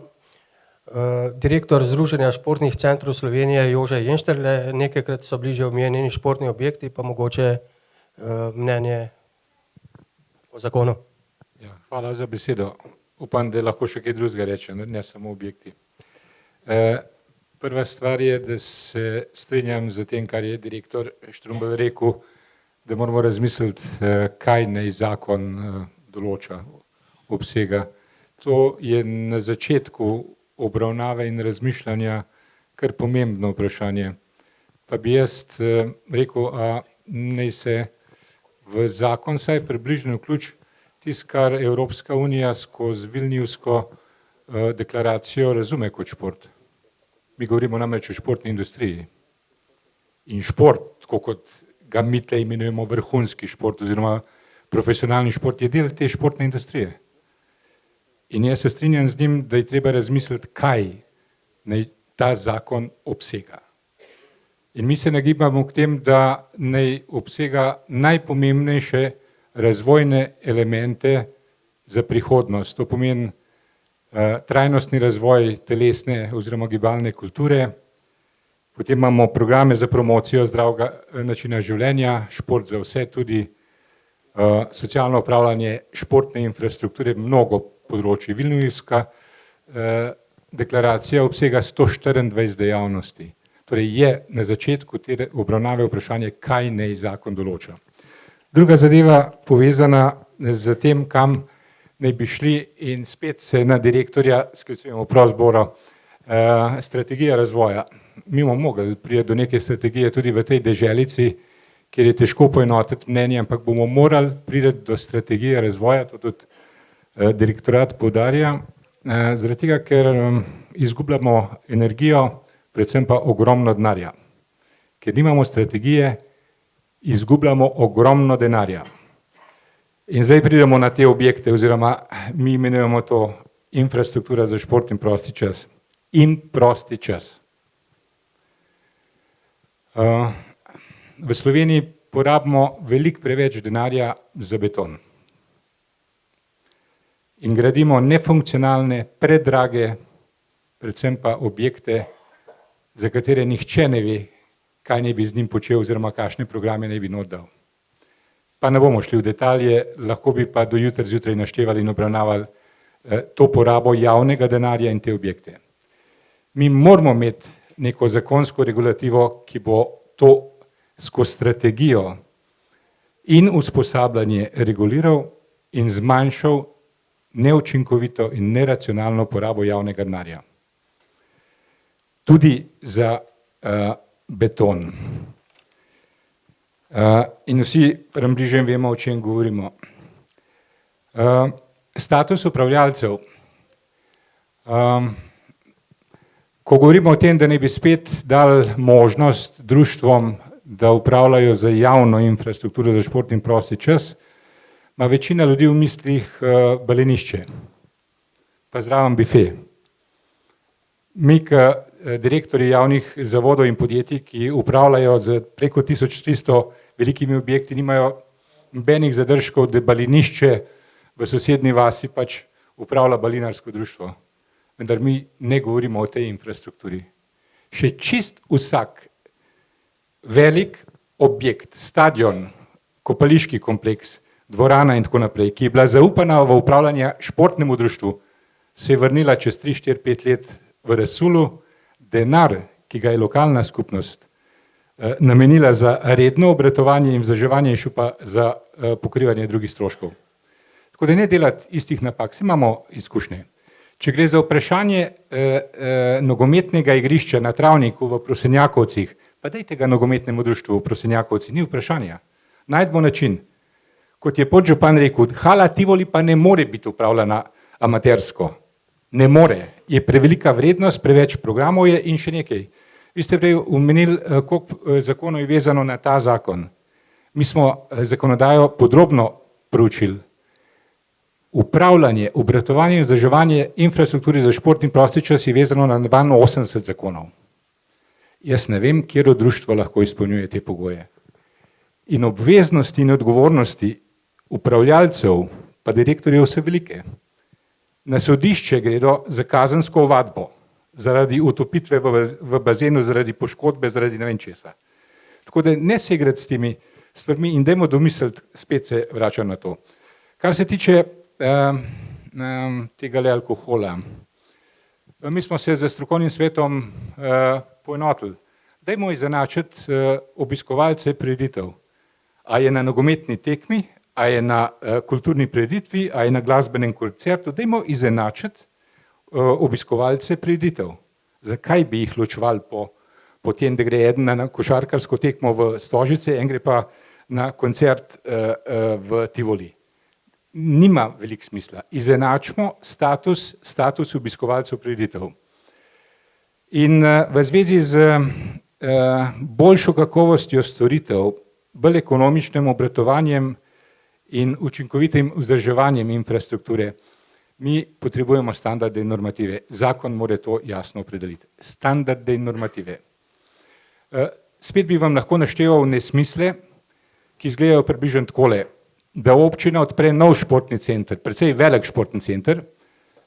Direktor Združenja športnih centrov Slovenije Jože Jenšterle, nekajkrat so bili že omenjeni športni objekti, pa mogoče mnenje o zakonu. Ja, hvala za besedo. Upam, da lahko še kaj drugega rečem, ne samo objekti. Prva stvar je, da se strinjam z tem, kar je direktor Štrumbelj rekel, da moramo razmisliti, kaj naj zakon določa, obsega. To je na začetku obravnave in razmišljanja kar pomembno vprašanje. Pa bi jaz rekel, a naj se v zakon saj približno vključi tisto, kar Evropska unija skozi Vilniusko deklaracijo razume kot šport. Mi govorimo namreč o športni industriji. In šport, tako kot ga mi tle imenujemo vrhunski šport oziroma profesionalni šport, je del te športne industrije. In jaz se strinjam z njim, da je treba razmisliti, kaj naj ta zakon obsega. In mi se nagibamo k tem, da naj obsega najpomembnejše razvojne elemente za prihodnost. To pomeni trajnostni razvoj telesne oziroma gibalne kulture, potem imamo programe za promocijo zdravega načina življenja, šport za vse, tudi socialno upravljanje športne infrastrukture, mnogo področji. Vilniuska deklaracija obsega 124 dejavnosti. Torej je na začetku te obravnave vprašanje, kaj naj zakon določa. Druga zadeva povezana z tem, kam naj bi šli, in spet se na direktorja sklicujemo prav zbora, strategija razvoja. Mi bomo mogli priti do neke strategije tudi v tej deželici, kjer je težko poenotiti mnenje, ampak bomo morali priti do strategije razvoja, to tudi direktorat poudarja, zaradi tega, ker izgubljamo energijo, predvsem pa ogromno denarja. Ker nimamo strategije, izgubljamo ogromno denarja. In zdaj pridemo na te objekte, oziroma mi imenujemo to infrastruktura za šport in prosti čas. In prosti čas. V Sloveniji porabimo veliko preveč denarja za beton. In gradimo nefunkcionalne, predrage, predvsem pa objekte, za katere nihče ne ve, kaj naj bi z njim počel oziroma kakšne programe naj bi not dal. Pa ne bomo šli v detalje, lahko bi pa do jutri zjutraj naštevali in obravnavali to porabo javnega denarja in te objekte. Mi moramo imeti neko zakonsko regulativo, ki bo to skozi strategijo in usposabljanje reguliral in zmanjšal neučinkovito in neracionalno porabo javnega denarja. Tudi za beton. In vsi približno vemo, o čem govorimo. Status upravljalcev. Ko govorimo o tem, da ne bi spet dali možnost društvom, da upravljajo za javno infrastrukturo za športni in prosti čas, ima večina ljudi v mislih balenišče, pa zraven bife. Mi, direktorji javnih zavodov in podjetij, ki upravljajo z preko 1300 velikimi objekti, nimajo nobenih zadržkov, da balenišče v sosednji vasi pač upravlja balinarsko društvo. Vendar mi ne govorimo o tej infrastrukturi. Še čist vsak velik objekt, stadion, kopališki kompleks, dvorana in tako naprej, ki je bila zaupana v upravljanje športnemu društvu, se je vrnila čez 3, 4, 5 let v razsulu, denar, ki ga je lokalna skupnost namenila za redno obratovanje in vzdrževanje, in šel pa za pokrivanje drugih stroškov. Tako da ne delati istih napak, saj imamo izkušnje. Če gre za vprašanje nogometnega igrišča na travniku v Prosenjakovcih, pa dajte ga nogometnemu društvu v Prosenjakovci, ni vprašanja. Najdemo način. Kot je podžupan rekel, hala Tivoli pa ne more biti upravljena amatersko. Ne more. Je prevelika vrednost, preveč programov je in še nekaj. Vi ste prej omenili, koliko zakonov je vezano na ta zakon. Mi smo zakonodajo podrobno proučili. Upravljanje, obratovanje in vzdrževanje infrastrukture za šport in prosti čas je vezano na 82 zakonov. Jaz ne vem, katero društvo lahko izpolnjuje te pogoje. In obveznosti in odgovornosti upravljalcev pa direktorjev so velike. Na sodišče gredo za kazensko ovadbo, zaradi utopitve v bazenu, zaradi poškodbe, zaradi ne vem česa. Tako da ne se igrati s temi stvarmi in dajmo domisliti, spet se vračam na to. Kar se tiče tega alkohola. Mi smo se z strokovnim svetom poenotili. Dajmo izenačiti obiskovalce prireditev. A je na nogometni tekmi, a je na kulturni prireditvi, a je na glasbenem koncertu. Dajmo izenačiti obiskovalce prireditev. Zakaj bi jih ločevali po tem, da gre eden na košarkarsko tekmo v Stožice, en gre pa na koncert v Tivoli. Nima veliko smisla. Izenačimo status obiskovalcev prireditev. In v zvezi z boljšo kakovostjo storitev, bolj ekonomičnim obratovanjem in učinkovitim vzdrževanjem infrastrukture, mi potrebujemo standarde in normative. Zakon mora to jasno opredeliti. Standarde in normative. Spet bi vam lahko našteval nesmisle, ki izgledajo približno takole, da občina odpre nov športni center, precej velik športni center,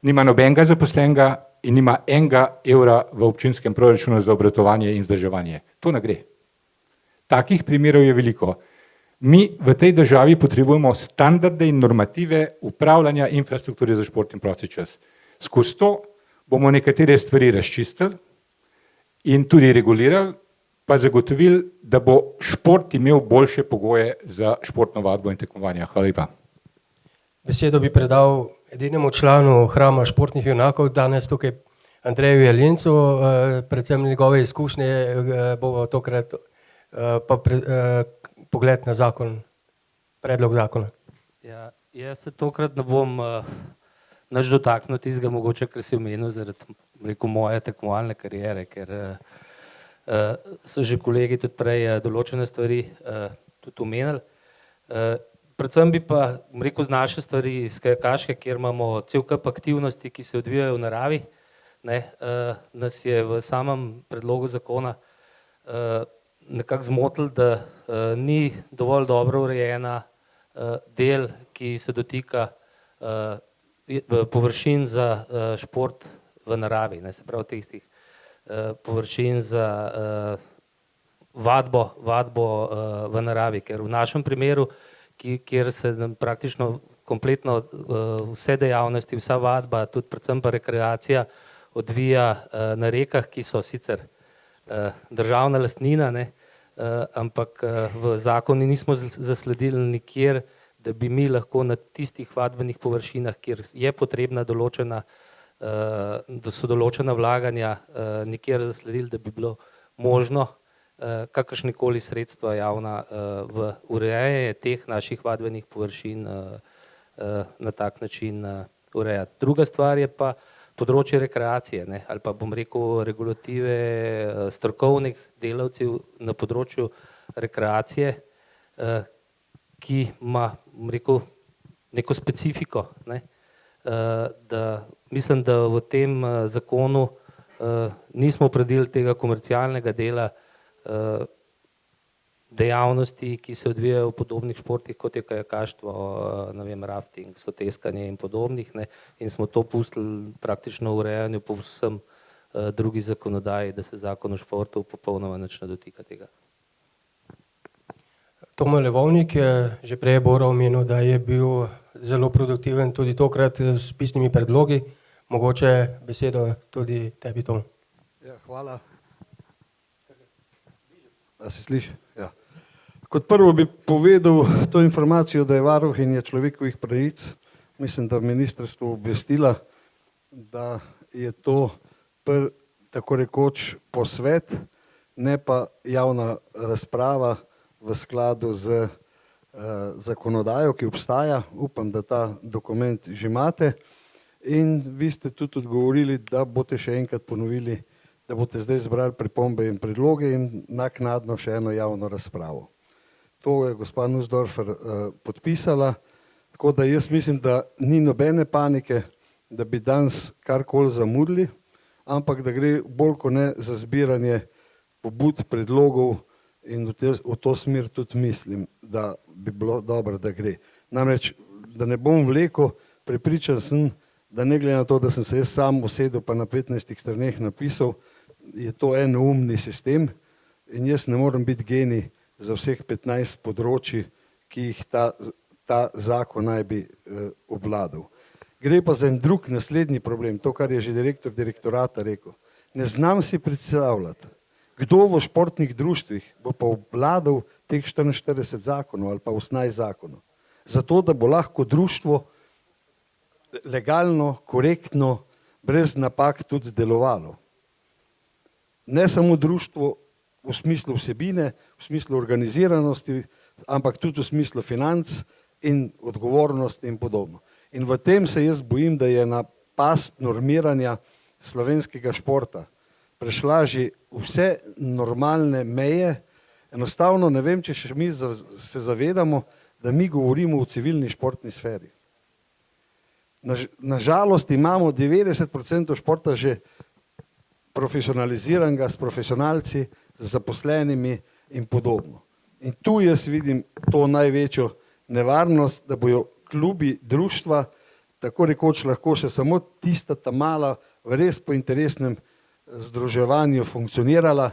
nima nobenega zaposlenega in nima enega evra v občinskem proračunu za obratovanje in vzdrževanje. To ne gre. Takih primerov je veliko. Mi v tej državi potrebujemo standarde in normative upravljanja infrastrukture za šport in prosti čas. Skozi to bomo nekatere stvari razčistili in tudi regulirali, pa zagotovili, da bo šport imel boljše pogoje za športno vadbo in tekmovanja. Hvala lepa. Besedo bi predal edinemu članu hrama športnih junakov, danes tukaj Andreju Jelincu, predvsem njegove izkušnje bomo tokrat pa pogled na zakon, predlog zakona. Ja, jaz se tokrat ne bom nič dotaknil tistega, mogoče, ker si omenil zaradi moje tekmovalne kariere, ker so že kolegi tudi prej določene stvari tudi omenili. Predvsem bi pa z naše stvari iz kajakaške, kjer imamo cel kup aktivnosti, ki se odvijajo v naravi, nas je v samem predlogu zakona nekako zmotil, da ni dovolj dobro urejena del, ki se dotika površin za šport v naravi, se pravi tistih površin za vadbo v naravi, ker v našem primeru, kjer se nam praktično kompletno vse dejavnosti, vsa vadba, tudi predvsem pa rekreacija odvija na rekah, ki so sicer državna lastnina, ampak v zakonu nismo zasledili nikjer, da bi mi lahko na tistih vadbenih površinah, kjer je potrebna določena, da so določena vlaganja, nikjer zasledili, da bi bilo možno kakršnekoli sredstva javna v urejanje teh naših vadbenih površin na tak način urejati. Druga stvar je pa področje rekreacije, ne, ali pa bom rekel regulative strokovnih delavcev na področju rekreacije, ki ima, bom rekel, neko specifiko, ne, da mislim, da v tem zakonu nismo opredelili tega komercialnega dela dejavnosti, ki se odvijajo v podobnih športih, kot je kajakaštvo, ne vem, rafting, soteskanje in podobnih, ne, in smo to pustili praktično v urejanju povsem drugi zakonodaji, da se zakon o športu popolnoma nič ne dotika tega. Toma Levovnik je že prej Bora omenil, da je bil zelo produktiven tudi tokrat s pisnimi predlogi. Mogoče besedo tudi tebi, Tom. Ja, hvala. A se sliši? Ja. Kot prvo bi povedal to informacijo, da je varuhinja človekovih pravic, mislim, da ministrstvo obvestila, da je to tako rekoč posvet, ne pa javna razprava v skladu z zakonodajo, ki obstaja. Upam, da ta dokument že imate. In vi ste tudi odgovorili, da boste še enkrat ponovili, da boste zdaj zbrali pripombe in predloge in naknadno še eno javno razpravo. To je gospa Nussdorfer podpisala, tako da jaz mislim, da ni nobene panike, da bi danes karkoli zamudili, ampak da gre bolj kot ne za zbiranje pobud, predlogov in v to smer tudi mislim, da bi bilo dobro, da gre. Namreč, da ne bom vlekel, prepričan sem, da ne glede na to, da sem se jaz sam usedel pa na 15 straneh napisal, je to enoumni sistem in jaz ne morem biti genij za vseh 15 področji, ki jih ta zakon naj bi obvladal. Gre pa za en drug naslednji problem, to, kar je že direktor direktorata rekel. Ne znam si predstavljati, kdo v športnih društvih bo pa obvladal teh 44 zakonov ali pa 18 zakonov. Zato, da bo lahko društvo legalno, korektno, brez napak tudi delovalo. Ne samo društvo v smislu vsebine, v smislu organiziranosti, ampak tudi v smislu financ in odgovornosti in podobno. In v tem se jaz bojim, da je na past normiranja slovenskega športa prešla že vse normalne meje. Enostavno ne vem, če še mi se zavedamo, da mi govorimo o civilni športni sferi. Nažalost imamo 90% športa že profesionaliziranega s profesionalci, z zaposlenimi in podobno. In tu jaz vidim to največjo nevarnost, da bojo klubi, društva tako rekoč lahko še samo tista ta mala v res po interesnem združevanju funkcionirala,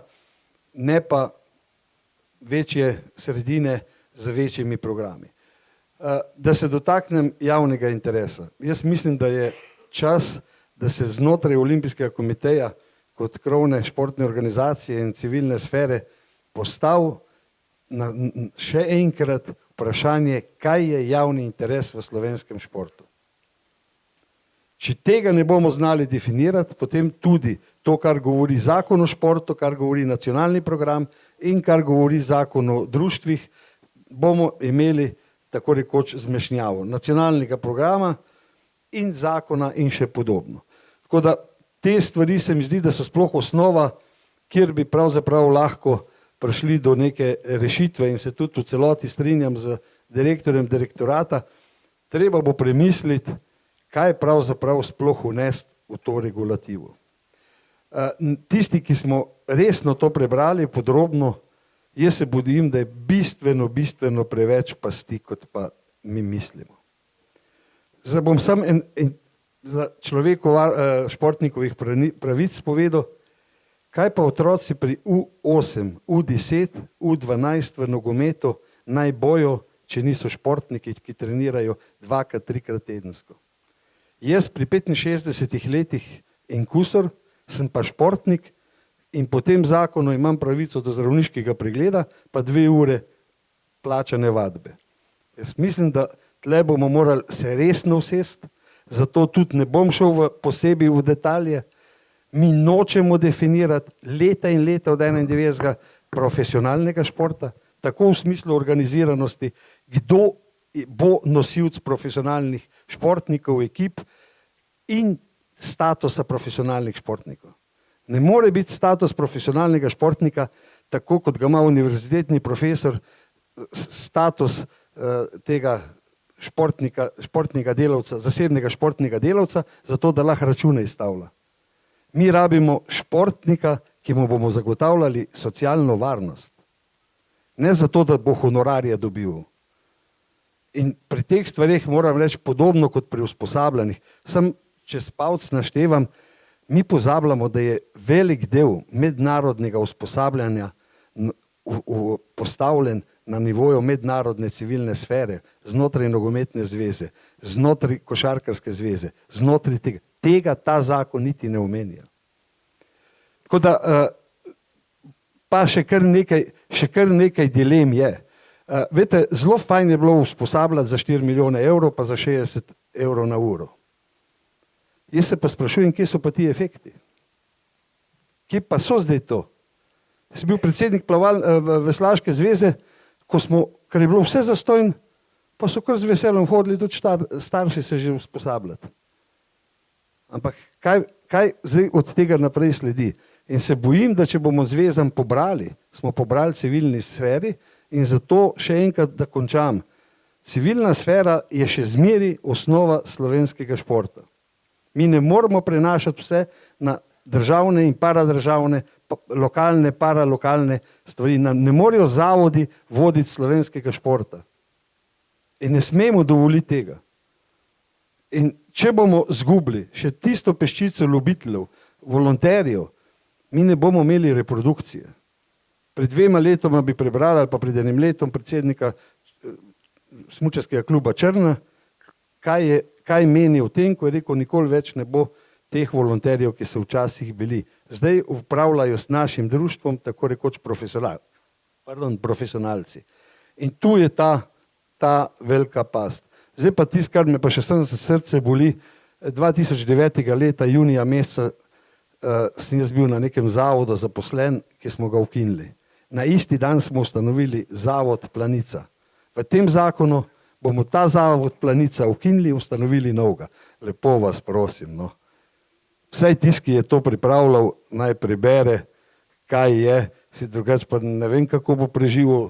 ne pa večje sredine z večjimi programi. Da se dotaknem javnega interesa. Jaz mislim, da je čas, da se znotraj Olimpijskega komiteja kot krovne športne organizacije in civilne sfere postavi še enkrat vprašanje, kaj je javni interes v slovenskem športu. Če tega ne bomo znali definirati, potem tudi to, kar govori zakon o športu, kar govori nacionalni program in kar govori zakon o društvih, bomo imeli tako rekoč zmešnjavo nacionalnega programa in zakona in še podobno. Tako da te stvari se mi zdi, da so sploh osnova, kjer bi pravzaprav lahko prišli do neke rešitve in se tudi v celoti strinjam z direktorjem direktorata. Treba bo premisliti, kaj pravzaprav sploh unesti v to regulativo. Tisti, ki smo resno to prebrali podrobno, jaz se bojim, da je bistveno preveč pasti, kot pa mi mislimo. Zdaj bom sam za športnikovih pravic povedal, kaj pa otroci pri U8, U10, U12 v nogometu naj bojo, če niso športniki, ki trenirajo 2-krat, 3-krat tedensko. Jaz pri 65 letih in kusor sem pa športnik in po tem zakonu imam pravico do zdravniškega pregleda, pa 2 ure plačane vadbe. Jaz mislim, da tle bomo morali se resno usesti, zato tudi ne bom šel posebej v detalje. Mi nočemo definirati leta in leta od 91. profesionalnega športa, tako v smislu organiziranosti, kdo bo nosilc profesionalnih športnikov, ekip in statusa profesionalnih športnikov. Ne more biti status profesionalnega športnika tako, kot ga ima univerzitetni profesor, status tega športnega delavca, zasebnega športnega delavca, zato da lahko račune izstavlja. Mi rabimo športnika, ki mu bomo zagotavljali socialno varnost. Ne zato, da bo honorarje dobil. In pri teh stvareh moram reči podobno kot pri usposabljanjih. Sam, če s palc naštevam, mi pozabljamo, da je velik del mednarodnega usposabljanja postavljen na nivoju mednarodne civilne sfere, znotraj nogometne zveze, znotraj košarkarske zveze, znotraj tega. Tega ta zakon niti ne omenja. Tako da, pa še kar nekaj dilem je. Veste, zelo fajn je bilo usposabljati za 4 milijone evrov, pa za 60 evrov na uro. Jaz se pa sprašujem, kje so pa ti efekti? Kje pa so zdaj to? Sem bil predsednik Veslaške zveze, ker je bilo vse zastojn, pa so kar z veseljem hodili tudi starši se že usposabljati. Ampak kaj zdaj od tega naprej sledi? In se bojim, da če bomo zvezam pobrali, smo pobrali civilni sferi in zato še enkrat, da končam. Civilna sfera je še zmeri osnova slovenskega športa. Mi ne moramo prenašati vse na državne in paradržavne, lokalne, paralokalne stvari. Ne morejo zavodi voditi slovenskega športa. In ne smemo dovoliti tega. In če bomo zgubili še tisto peščico ljubiteljev, volonterjev, mi ne bomo imeli reprodukcije. Pred 2 letoma bi prebrali, ali pa pred 1 letom predsednika smučarskega kluba Črna, kaj meni o tem, ko je rekel, nikoli več ne bo teh volonterjev, ki so včasih bili. Zdaj upravljajo s našim društvom tako rekoč profesionalci. In tu je ta velika past. Zdaj pa tisto, kar me pa še sem za srce boli, 2009. leta, junija meseca, sem jaz bil na nekem zavodu zaposlen, ki smo ga ukinili. Na isti dan smo ustanovili zavod Planica. V tem zakonu bomo ta zavod Planica ukinili, ustanovili novega. Lepo vas prosim, no. Vsaj tisti, ki je to pripravljal, naj prebere, kaj je, si drugače pa ne vem, kako bo preživel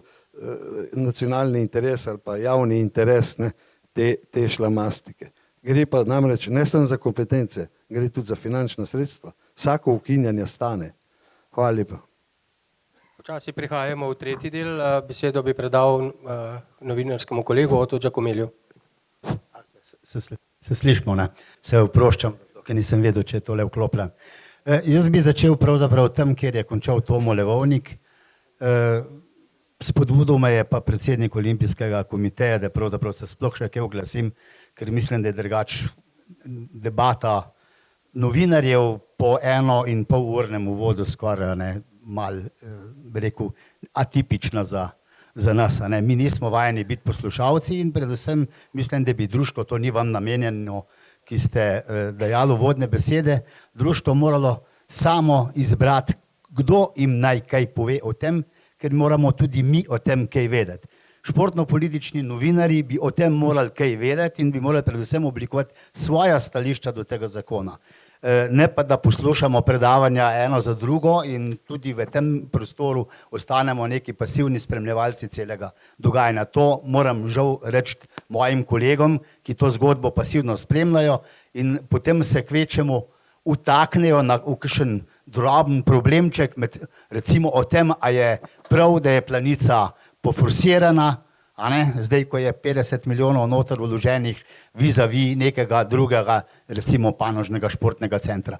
nacionalni interes ali pa javni interes, ne, te šlamastike. Gre pa namreč ne samo za kompetence, gre tudi za finančna sredstva. Vsako ukinjanje stane. Hvala lepa. Počasi prihajamo v tretji del. Besedo bi predal novinarskemu kolegu Oto Giacomeliju. Se slišimo, ne? Se oproščam, ker nisem vedel, če je tole vklopljen. Jaz bi začel pravzaprav tam, kjer je končal Tomo Levovnik. Spodbudil me je pa predsednik Olimpijskega komiteja, da pravzaprav se sploh še kaj oglasim, ker mislim, da je drugač debata novinarjev po 1,5-urnem uvodu skoraj malo, bi rekel, atipična za nas. Mi nismo vajeni biti poslušalci in predvsem mislim, da bi društvo, to ni vam namenjeno, ki ste dajali uvodne besede, društvo moralo samo izbrati, kdo jim naj kaj pove o tem, ker moramo tudi mi o tem kaj vedeti. Športno-politični novinarji bi o tem morali kaj vedeti in bi morali predvsem oblikovati svoja stališča do tega zakona. Ne pa, da poslušamo predavanja eno za drugo in tudi v tem prostoru ostanemo neki pasivni spremljevalci celega dogajanja. To moram žal reči mojim kolegom, ki to zgodbo pasivno spremljajo in potem se kvečemo utaknejo v kakšen droben problemček, recimo o tem, a je prav, da je Planica poforsirana, zdaj, ko je 50 milijonov noter vloženih vis-a-vis nekega drugega, recimo panožnega športnega centra.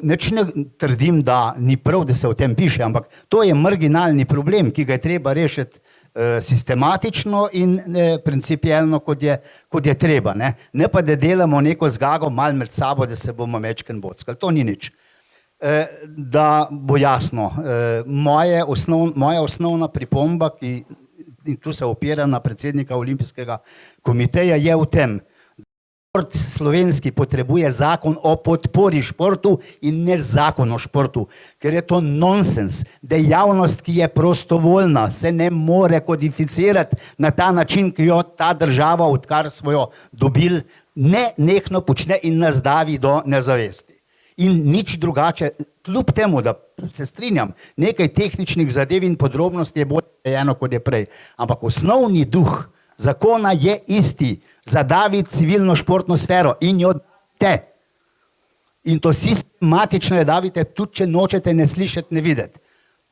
Nič ne trdim, da ni prav, da se o tem piše, ampak to je marginalni problem, ki ga je treba rešiti sistematično in principijelno, kot je treba. Ne pa, da delamo neko zgago mal med sabo, da se bomo mečken bockali. To ni nič. Da bo jasno, moja osnovna pripomba, in tu se opira na predsednika Olimpijskega komiteja, je v tem, Šport slovenski potrebuje zakon o podpori športu in ne zakon o športu, ker je to nonsens. Dejavnost, ki je prostovoljna, se ne more kodificirati na ta način, ki jo ta država, odkar smo jo dobili, nenehno počne in nas davi do nezavesti. In nič drugače, kljub temu, da se strinjam, nekaj tehničnih zadev in podrobnosti je bolj eno, kot je prej. Ampak osnovni duh zakona je isti, zadaviti civilno športno sfero in jo davite. In to sistematično jo davite, tudi če nočete ne slišati, ne videti.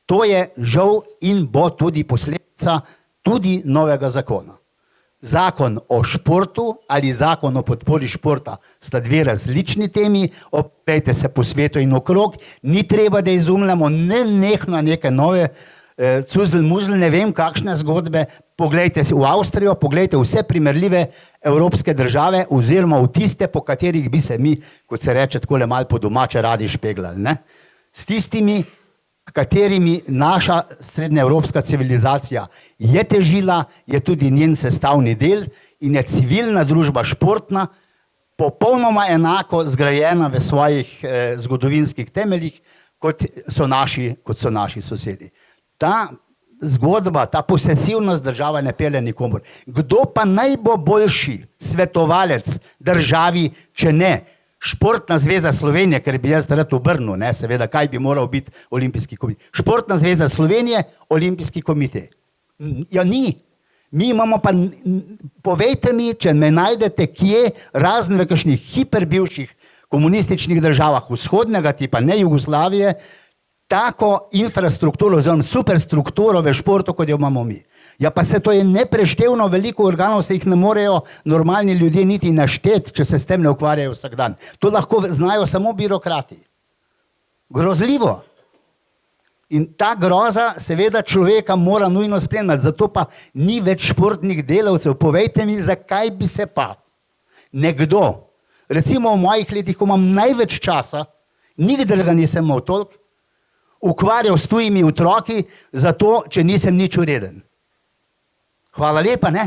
To je žal in bo tudi posledica tudi novega zakona. Zakon o športu ali zakon o podpori športa sta dve različni temi, opejte se po svetu in okrog, ni treba, da izumljamo nenehno neke nove cuzl muzl, ne vem kakšne zgodbe, poglejte v Avstrijo, poglejte vse primerljive evropske države oziroma v tiste, po katerih bi se mi, kot se reče takole malo po domače, radi špeglali. Ne? S tistimi, katerimi naša srednjeevropska civilizacija je težila, je tudi njen sestavni del in je civilna družba športna popolnoma enako zgrajena v svojih zgodovinskih temeljih, kot so naši sosedi. Ta zgodba, ta posesivnost država ne pelje nikomor. Kdo pa naj bo boljši svetovalec državi, če ne Športna zveza Slovenije, ker bi jaz rad obrnil, ne, seveda, kaj bi moral biti olimpijski komitej. Športna zveza Slovenije, olimpijski komitej. Ja, ni. Mi imamo pa, povejte mi, če me najdete kje, razen v kakšnih hiperbivših komunističnih državah vzhodnega tipa, ne Jugoslavije, tako infrastrukturo, oziroma superstrukturo v športu, kot jo imamo mi. Ja, pa se to je nepreštevno, veliko organov se jih ne morejo normalni ljudje niti našteti, če se s tem ne ukvarjajo vsak dan. To lahko znajo samo birokrati. Grozljivo. In ta groza seveda človeka mora nujno spremljati, zato pa ni več športnih delavcev. Povejte mi, zakaj bi se pa nekdo, recimo v mojih letih, ko imam največ časa, nikdar ga nisem imel toliko, ukvarjal s tujimi otroki, zato, če nisem nič ureden. Hvala lepa, ne?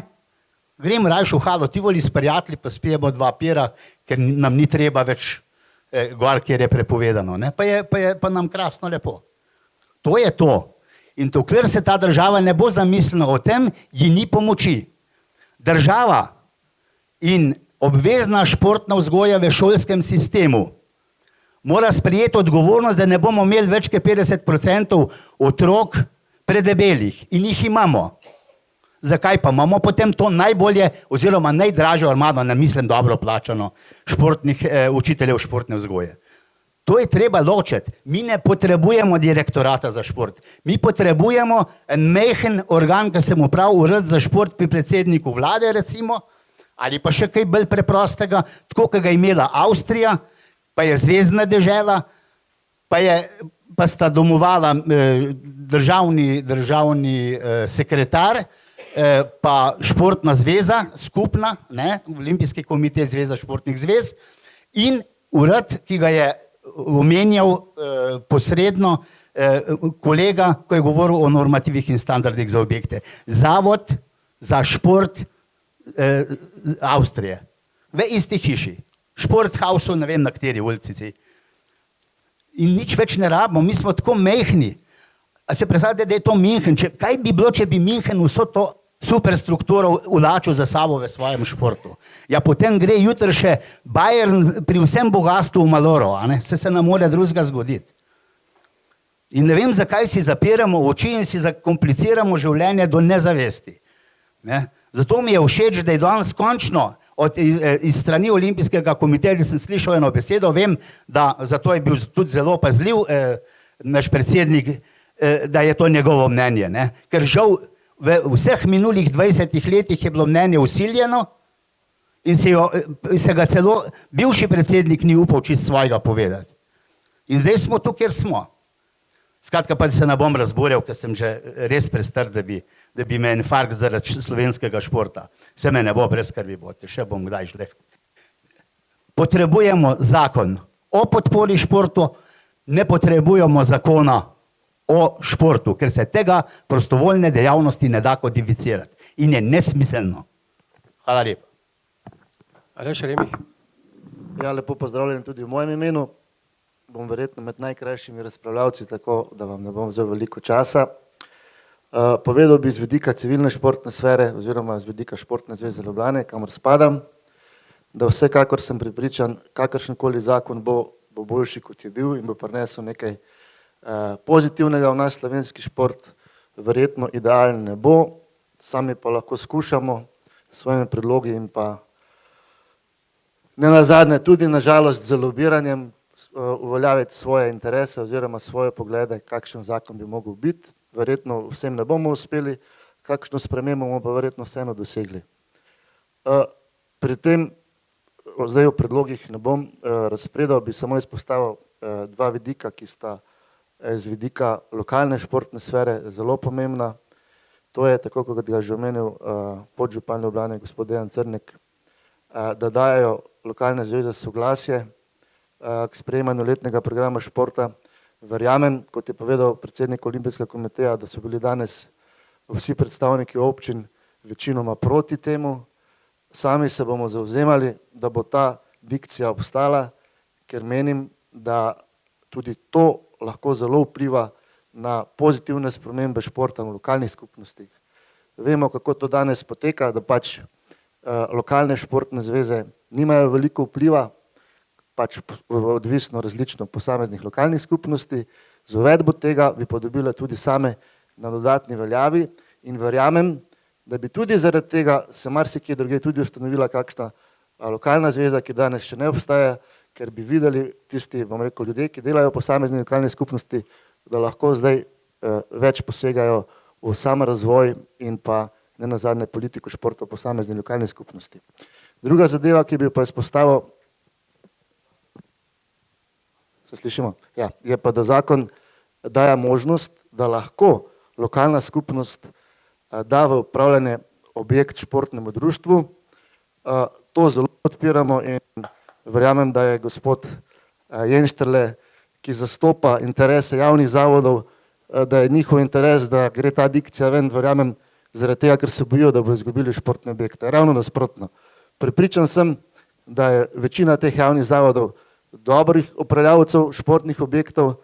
Grem rajš v halo Tivoli s prijatelji, pa spijemo 2 pira, ker nam ni treba več gor, kjer je prepovedano. Ne? Pa nam krasno lepo. To je to. In dokler se ta država ne bo zamislila o tem, ji ni pomoči. Država in obvezna športna vzgoja v šolskem sistemu mora sprejeti odgovornost, da ne bomo imeli več kot 50% otrok predebelih. In jih imamo. Zakaj pa imamo potem to najbolje oziroma najdražjo armado, ne mislim dobro plačano, športnih učiteljev športne vzgoje. To je treba ločiti. Mi ne potrebujemo direktorata za šport. Mi potrebujemo en majhen organ, ki se mu pravi urad za šport pri predsedniku vlade, recimo, ali pa še kaj bolj preprostega, tako kot ga je imela Avstrija, pa je zvezdna dežela, pa sta domovala državni sekretar, pa športna zveza skupna, ne, Olimpijski komitej, zveza športnih zvez in urad, ki ga je omenjal posredno kolega, ko je govoril o normativih in standardih za objekte. Zavod za šport Avstrije. V isti hiši. Športhausu, ne vem na kateri ulici. In nič več ne rabimo, mi smo tako mehni. A se predstavljate, da je to München? Kaj bi bilo, če bi München vso to superstrukturo ulačil za sabo v svojem športu? Ja, potem gre jutri še Bayern pri vsem bogatstvu v Maloro, a ne? Se nam mora drugega zgoditi. In ne vem, zakaj si zapiramo oči in si zakompliciramo življenje do nezavesti. Ne? Zato mi je všeč, da je danes končno iz strani Olimpijskega komiteja, da sem slišal eno besedo, vem, da zato je bil tudi zelo pazljiv naš predsednik, da je to njegovo mnenje. Ne? Ker žal v vseh minulih 20 letih je bilo mnenje usiljeno in se ga celo bivši predsednik ni upal čist svojega povedati. In zdaj smo tu, kjer smo. Skratka, pa se ne bom razborjal, ker sem že res prestar, da bi me infarkt zaradi slovenskega športa. Se me ne bo brez skrbi boti, še bom kdaj žleht. Potrebujemo zakon o podpori športu, ne potrebujemo zakona o športu, ker se tega prostovoljne dejavnosti ne da kodificirati. In je nesmiselno. Hvala lepa. Aleš Remih. Ja, lepo pozdravljen tudi v mojem imenu. Bom verjetno med najkrajšimi razpravljavci, tako da vam ne bom vzel veliko časa. Povedal bi z vidika civilne športne sfere oziroma z vidika Športne zveze Ljubljane, kamor spadam, da vsekakor sem prepričan, kakršenkoli zakon bo boljši, kot je bil in bo prinesel nekaj pozitivnega v naš slovenski šport, verjetno idealen ne bo, sami pa lahko skušamo s svojimi predlogi in pa nenazadnje tudi nažalost z lobiranjem uveljaviti svoje interese oziroma svoje poglede, kakšen zakon bi mogel biti. Verjetno vsem ne bomo uspeli, kakšno spremembo bomo pa verjetno vseeno dosegli. Pri tem, zdaj v predlogih ne bom razpredal, bi samo izpostavil dva vidika, ki sta z vidika lokalne športne sfere zelo pomembna. To je, tako kot ga je že omenil podžupan Ljubljane, gospod Dejan Crnek, da dajo lokalne zveze soglasje k sprejemanju letnega programa športa. Verjamem, kot je povedal predsednik Olimpijskega komiteja, da so bili danes vsi predstavniki občin večinoma proti temu. Sami se bomo zavzemali, da bo ta dikcija obstala, ker menim, da tudi to lahko zelo vpliva na pozitivne spremembe športa v lokalnih skupnostih. Vemo, kako to danes poteka, da pač lokalne športne zveze nimajo veliko vpliva, pač odvisno različno posameznih lokalnih skupnosti. Z uvedbo tega bi pa dobile tudi same na dodatni veljavi in verjamem, da bi tudi zaradi tega se marsikje drugje tudi ustanovila kakšna lokalna zveza, ki danes še ne obstaja, ker bi videli tisti, bom rekel, ljudje, ki delajo v posamezni lokalni skupnosti, da lahko zdaj več posegajo v sam razvoj in pa nenazadnje politiko športa v posamezni lokalni skupnosti. Druga zadeva, ki bi jo pa izpostavil, se slišimo? Ja, je pa, da zakon daje možnost, da lahko lokalna skupnost da v upravljanje objekt športnemu društvu. To zelo podpiramo in verjamem, da je gospod Jenštrle, ki zastopa interese javnih zavodov, da je njihov interes, da gre ta dikcija ven, verjamem, zaradi tega, ker se bojijo, da bodo izgubili športne objekte. Ravno nasprotno. Prepričan sem, da je večina teh javnih zavodov dobrih upravljavcev športnih objektov,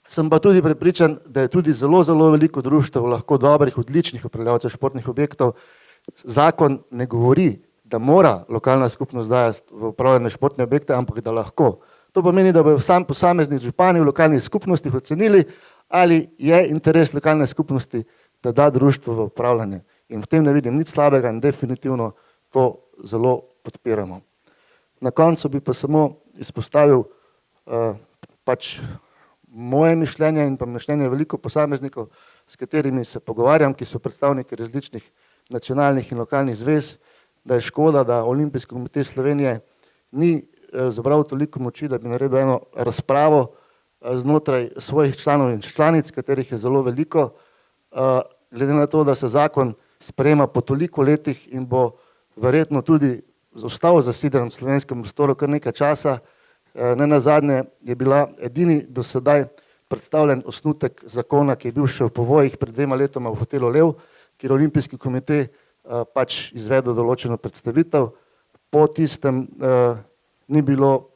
sem pa tudi prepričan, da je tudi zelo, zelo veliko društev lahko dobrih, odličnih upravljavcev športnih objektov. Zakon ne govori, da mora lokalna skupnost dajati v upravljanje športne objekte, ampak da lahko. To pomeni, da bodo sam posamezni župani v lokalnih skupnostih ocenili, ali je interes lokalne skupnosti, da da društvo v upravljanje. In v tem ne vidim nič slabega in definitivno to zelo podpiramo. Na koncu bi pa samo izpostavil pač moje mišljenje in pa mišljenje veliko posameznikov, s katerimi se pogovarjam, ki so predstavniki različnih nacionalnih in lokalnih zvez, da je škoda, da Olimpijski komitej Slovenije ni zbral toliko moči, da bi naredil eno razpravo znotraj svojih članov in članic, katerih je zelo veliko, glede na to, da se zakon sprejema po toliko letih in bo verjetno tudi ostal zasiden v slovenskem prostoru kar nekaj časa. Nenazadnje je bila edini do sedaj predstavljen osnutek zakona, ki je bil še v povojih pred 2 letoma v hotelu Lev, kjer Olimpijski komitej pač izvedel določeno predstavitev. Po tistem ni bilo,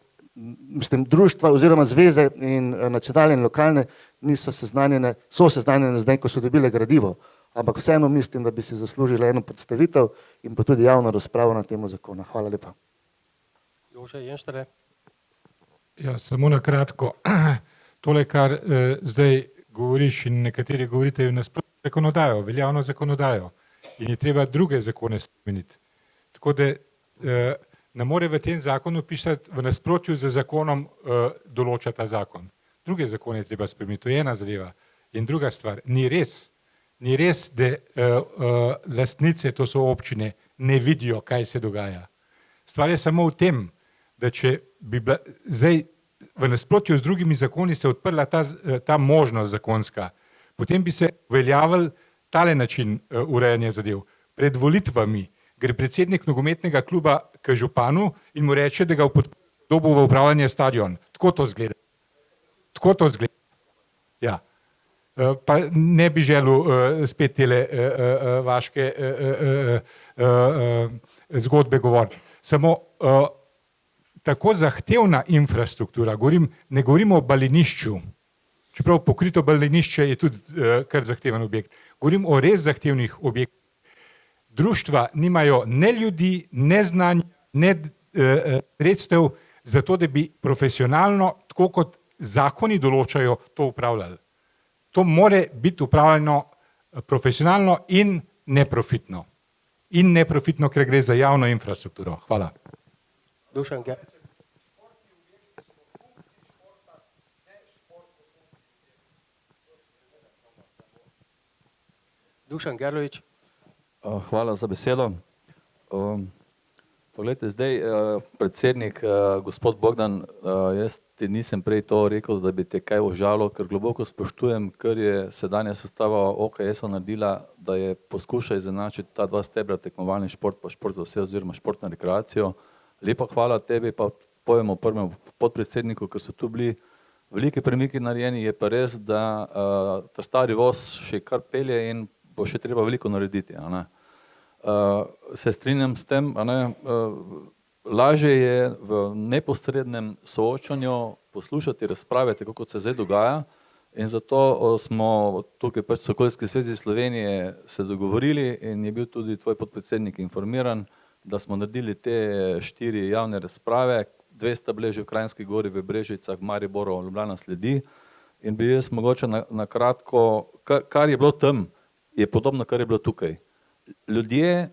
mislim, društva oziroma zveze in nacionalne in lokalne niso seznanjene, so seznanjene zdaj, ko so dobile gradivo, ampak vseeno mislim, da bi si zaslužile eno predstavitev in pa tudi javno razpravo na temo zakona. Hvala lepa. Jože Jenštrle. Ja, samo na kratko. Tole, kar zdaj govoriš in nekateri govorite, je v nasprotju z zakonodajo, veljavno zakonodajo in je treba druge zakone spremeniti. Tako da ne more v tem zakonu pisati v nasprotju z zakonom določa ta zakon. Druge zakone je treba spremeniti, to je ena zadeva. In druga stvar, ni res, da lastnice, to so občine, ne vidijo, kaj se dogaja. Stvar je samo v tem, da če bi bila zdaj v nasprotju z drugimi zakoni se odprla ta možnost zakonska, potem bi se uveljavil tale način urejanja zadev. Pred volitvami gre predsednik nogometnega kluba k županu in mu reče, da ga dobi v upravljanje stadion. Tako to zgleda. Ja. Pa ne bi želel spet tele vaške zgodbe govoriti. Samo tako zahtevna infrastruktura, ne govorimo o balinišču, čeprav pokrito balinišče je tudi kar zahteven objekt. Govorim o res zahtevnih objektih. Društva nimajo ne ljudi, ne znanja, ne sredstev za to, da bi profesionalno, tako kot zakoni določajo, to upravljali. To more biti upravljeno profesionalno in neprofitno. In neprofitno, ker gre za javno infrastrukturo. Hvala. Dušan Gerlovič. Hvala za besedo. Poglejte, zdaj predsednik, gospod Bogdan, jaz ti nisem prej to rekel, da bi te kaj užalil, ker globoko spoštujem, ker je sedanja sestava OKS-a naredila, da je poskuša izenačiti ta dva stebra, tekmovalni šport pa šport za vse oziroma športno rekreacijo. Lepa hvala tebi, pa povemo prvemu podpredsedniku, ker so tu bili veliki premiki narejeni, je pa res, da ta stari voz še kar pelje in bo še treba veliko narediti. Se strinjam s tem, lažje je v neposrednem soočanju poslušati razprave, tako kot se zdaj dogaja, in zato smo tukaj pač v Okoljski zvezi Slovenije se dogovorili in je bil tudi tvoj podpredsednik informiran, da smo naredili te 4 javne razprave, 2 sta bile že v Kranjski Gori, v Brežicah, v Mariboru, Ljubljana sledi, in bi jaz mogoče na kratko, kar je bilo tam, je podobno, kar je bilo tukaj. Ljudje,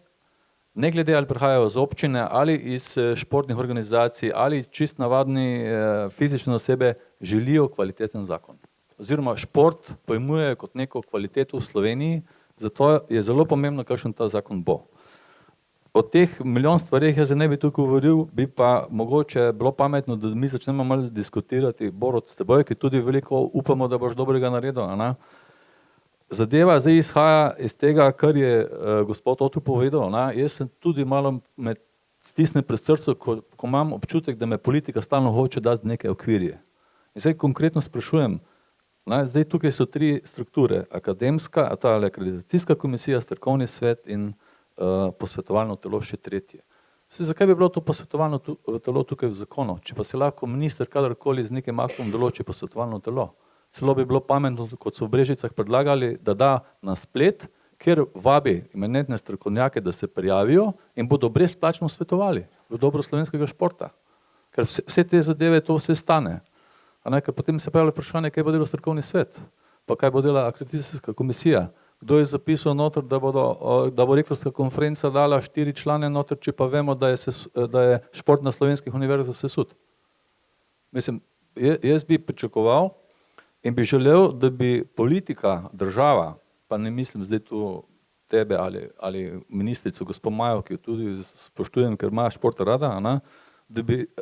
ne glede ali prihajajo z občine ali iz športnih organizacij ali čist navadni fizične osebe, želijo kvaliteten zakon. Oziroma šport pojmujejo kot neko kvaliteto v Sloveniji, zato je zelo pomembno, kakšen ta zakon bo. O teh milijon stvarih jaz ne bi tukaj govoril, bi pa mogoče bilo pametno, da mi začnemo malo diskutirati, Borut, s teboj, ki tudi veliko upamo, da boš dobrega naredil. Zadeva zdaj izhaja iz tega, kar je gospod Otu povedal. Jaz sem tudi malo med stisnem pred srcu, ko imam občutek, da me politika stalno hoče dati neke okvirje. In zdaj konkretno sprašujem, zdaj tukaj so 3 strukture, akademska, ta akreditacijska komisija, strokovni svet in posvetovalno telo še 3. Zakaj bi bilo to posvetovalno telo tukaj v zakonu, če pa se lahko minister kadarkoli z nekim aktom določi posvetovalno telo? Celo bi bilo pametno, kot so v Brežicah predlagali, da da na splet, kjer vabi eminentne strokovnjake, da se prijavijo in bodo brezplačno svetovali v dobro slovenskega športa. Ker vse te zadeve to vse stane. Ker potem se pravi vprašanje, kaj bo delal strokovni svet, pa kaj bo delala akreditacijska komisija. Kdo je zapisal noter, da bo rektorska konferenca dala 4 člane noter, če pa vemo, da je šport na slovenskih univerzah sesut. Mislim, jaz bi pričakoval in bi želel, da bi politika, država, pa ne mislim zdaj tu tebe ali ministrico, gospod Majo, ki jo tudi spoštujem, ker ima šport rada,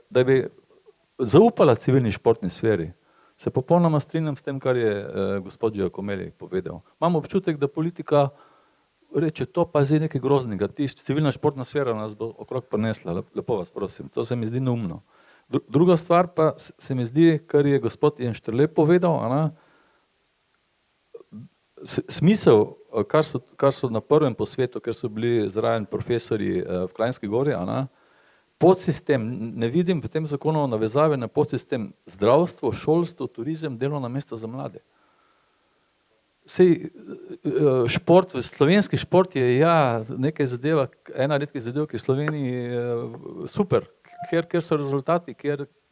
da bi zaupala civilni športni sferi. Se popolnoma strinjam s tem, kar je gospod Giacomelli povedal. Imam občutek, da politika reče, to pa je zdaj nekaj groznega, civilna športna sfera nas bo okrog prinesla, lepo vas prosim, to se mi zdi neumno. Druga stvar pa se mi zdi, kar je gospod Jenštrle povedal, smisel, kar so na prvem posvetu, ker so bili zraven profesorji v Kranjski Gori, podsistem, ne vidim v tem zakonu navezave na podsistem zdravstvo, šolstvo, turizem, delovna mesta za mlade. Sej šport, slovenski šport je nekaj zadeva, ena redkih zadev, ki je v Sloveniji super, ker so rezultati,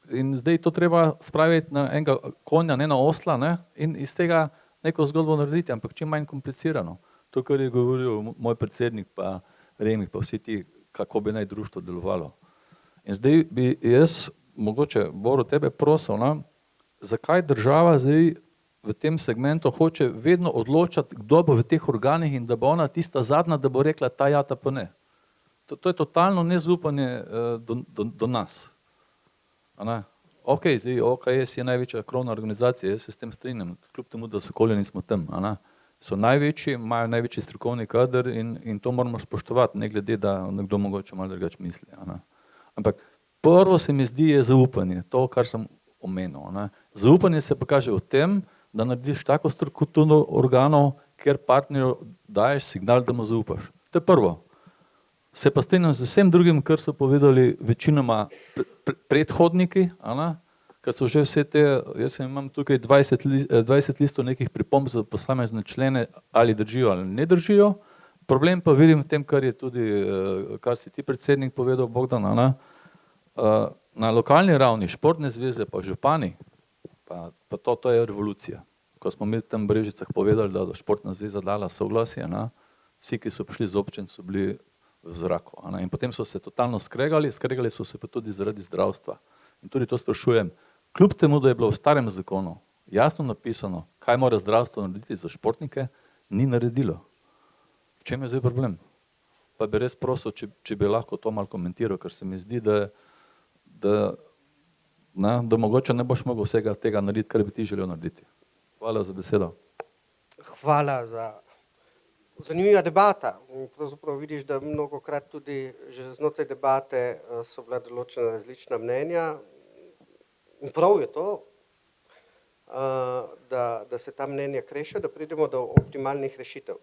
in zdaj to treba spraviti na enega konja, ne na osla, in iz tega neko zgodbo narediti, ampak čim manj komplicirano. To, kar je govoril moj predsednik, pa Remik, pa vsi ti, kako bi naj društvo delovalo. In zdaj bi jaz, mogoče Boru tebe prosil, zakaj država zdaj v tem segmentu hoče vedno odločati, kdo bo v teh organih in da bo ona tista zadnja, da bo rekla ta ja, ta pa ne. To je totalno nezaupanje do nas. Ok, zdaj OKS je največja krovna organizacija, jaz se s tem strinjam, kljub temu, da so kolje nismo tam. So največji, imajo največji strokovni kader in to moramo spoštovati, ne glede, da nekdo mogoče malo drugače misli. Ampak prvo se mi zdi je zaupanje, to, kar sem omenil. Zaupanje se pa kaže v tem, da narediš tako strukturo organov, ker partnerju daješ signal, da mu zaupaš. To je prvo. Se pa strinjam z vsem drugim, kar so povedali večinoma predhodniki, ker so že vse te, jaz imam tukaj 20 listov nekih pripomb za posamezne člene, ali držijo ali ne držijo. Problem pa vidim v tem, kar je tudi, kar si ti predsednik povedal, Bogdan, na lokalni ravni, športne zveze pa župani, pa to je revolucija. Ko smo mi tam v Brežicah povedali, da športna zveza dala soglasje, vsi, ki so prišli z občin, so bili v zraku. In potem so se totalno skregali so se pa tudi zaradi zdravstva. In tudi to sprašujem, kljub temu, da je bilo v starem zakonu jasno napisano, kaj mora zdravstvo narediti za športnike, ni naredilo. V čem je zdaj problem? Pa bi res prosil, če bi lahko to malo komentiral, ker se mi zdi, da mogoče ne boš mogel vsega tega narediti, kar bi ti želel narediti. Hvala za besedo. Hvala za zanimiva debata. Pravzaprav vidiš, da mnogokrat tudi že znotraj debate so bila določena različna mnenja. In prav je to, da se ta mnenja krešijo, da pridemo do optimalnih rešitev.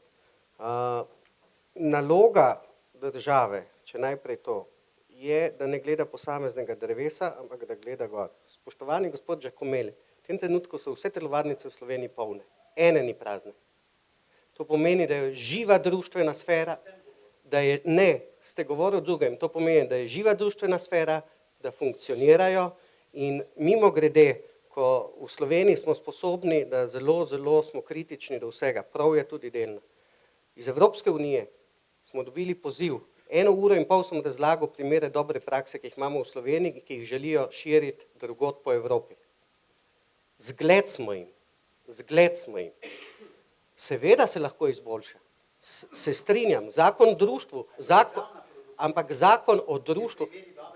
Naloga države, če najprej to, je, da ne gleda posameznega drevesa, ampak da gleda gor. Spoštovani gospod Giacomelli, v tem trenutku so vse telovadnice v Sloveniji polne, ene ni prazne. To pomeni, da je živa društvena sfera, da je, ne, ste govorili o drugem, to pomeni, da je živa društvena sfera, da funkcionirajo in mimogrede, ko v Sloveniji smo sposobni, da zelo smo kritični do vsega, prav je tudi delno. Iz Evropske unije smo dobili poziv, 1,5 ure sem razlagal primere dobre prakse, ki jih imamo v Sloveniji, ki jih želijo širiti drugod po Evropi. Zgled smo jim. Seveda se lahko izboljša. Se strinjam, zakon o društvu, ampak zakon o društvu,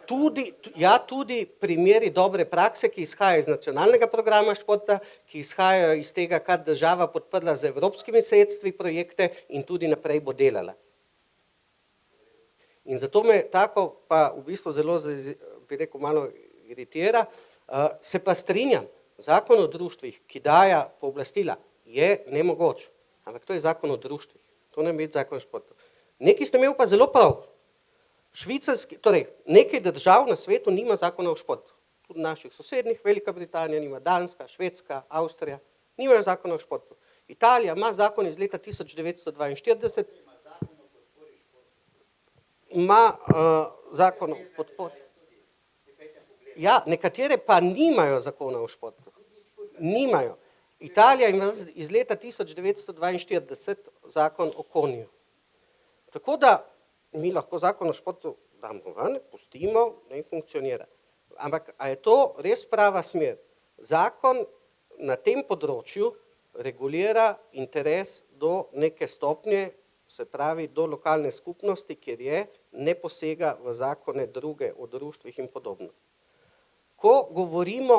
tudi primeri dobre prakse, ki izhajajo iz nacionalnega programa športa, ki izhajajo iz tega, kar država podprla z evropskimi sredstvi projekte in tudi naprej bo delala. In zato me tako pa v bistvu zelo, bi rekel, malo iritira, se pa strinjam, zakon o društvih, ki daje pooblastila, je nemogoč, ampak to je zakon o društvih, to ne biti zakon o športu. Nekaj ste imeli pa zelo prav, torej nekaj držav na svetu nima zakona o športu, tudi naših sosednjih, Velika Britanija nima, Danska, Švedska, Avstrija, nimajo zakona o športu. Italija ima zakon iz leta 1942, ima zakon o podpori. Ja, nekatere pa nimajo zakona o športu. Nimajo. Italija ima iz leta 1942 zakon o konju. Tako da mi lahko zakon o športu damo ven, pustimo, ne funkcionira. Ampak a je to res prava smer? Zakon na tem področju regulira interes do neke stopnje, se pravi do lokalne skupnosti, kjer je, ne posega v zakone druge o društvih in podobno. Ko govorimo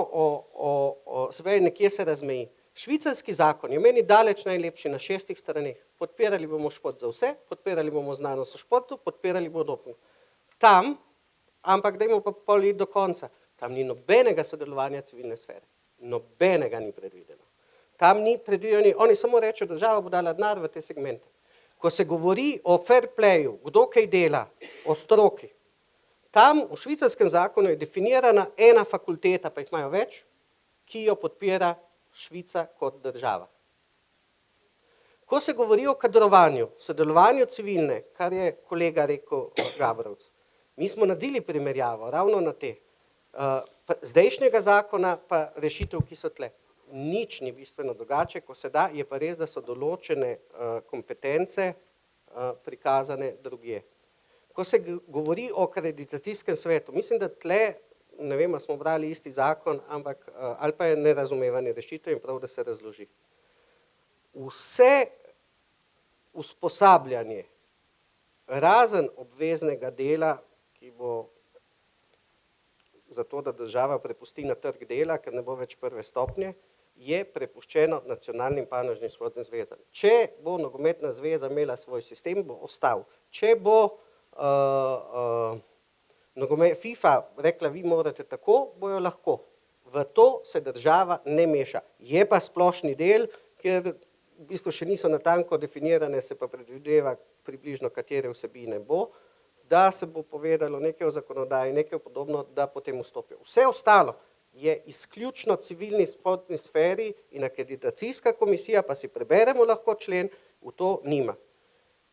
se pravi, nekje se razmeji. Švicarski zakon je meni daleč najlepši na 6 straneh. Podpirali bomo šport za vse, podpirali bomo znanost o športu, podpirali bomo doping. Tam, ampak dajmo pa pol iti do konca, tam ni nobenega sodelovanja civilne sfere. Nobenega ni predvideno. Tam ni predvideno, oni samo rečejo, država bo dala denar v te segmente. Ko se govori o fair playu, kdo kaj dela, o stroki, tam v švicarskem zakonu je definirana ena fakulteta, pa jih imajo več, ki jo podpira Švica kot država. Ko se govori o kadrovanju, sodelovanju civilne, kar je kolega rekel Gabrovc, mi smo naredili primerjavo ravno na te zdajšnjega zakona pa rešitev, ki so tle. Nič ni bistveno drugače, ko se da, je pa res, da so določene kompetence prikazane drugje. Ko se govori o akreditacijskem svetu, mislim, da tle, ne vem, smo brali isti zakon, ampak ali pa je nerazumevanje rešitev in prav, da se razloži. Vse usposabljanje, razen obveznega dela, ki bo zato, da država prepusti na trg dela, ker ne bo več prve stopnje, je prepuščeno nacionalnim panožnim športnim zvezam. Če bo nogometna zveza imela svoj sistem, bo ostal. Če bo FIFA rekla, vi morate tako, bojo lahko. V to se država ne meša. Je pa splošni del, kjer v bistvu še niso natanko definirane, se pa predvideva približno katere vsebine bo, da se bo povedalo nekaj o zakonodaji, nekaj podobno, da potem vstopijo. Vse ostalo je izključno civilni športni sferi in akreditacijska komisija, pa si preberemo lahko člen, v to nima.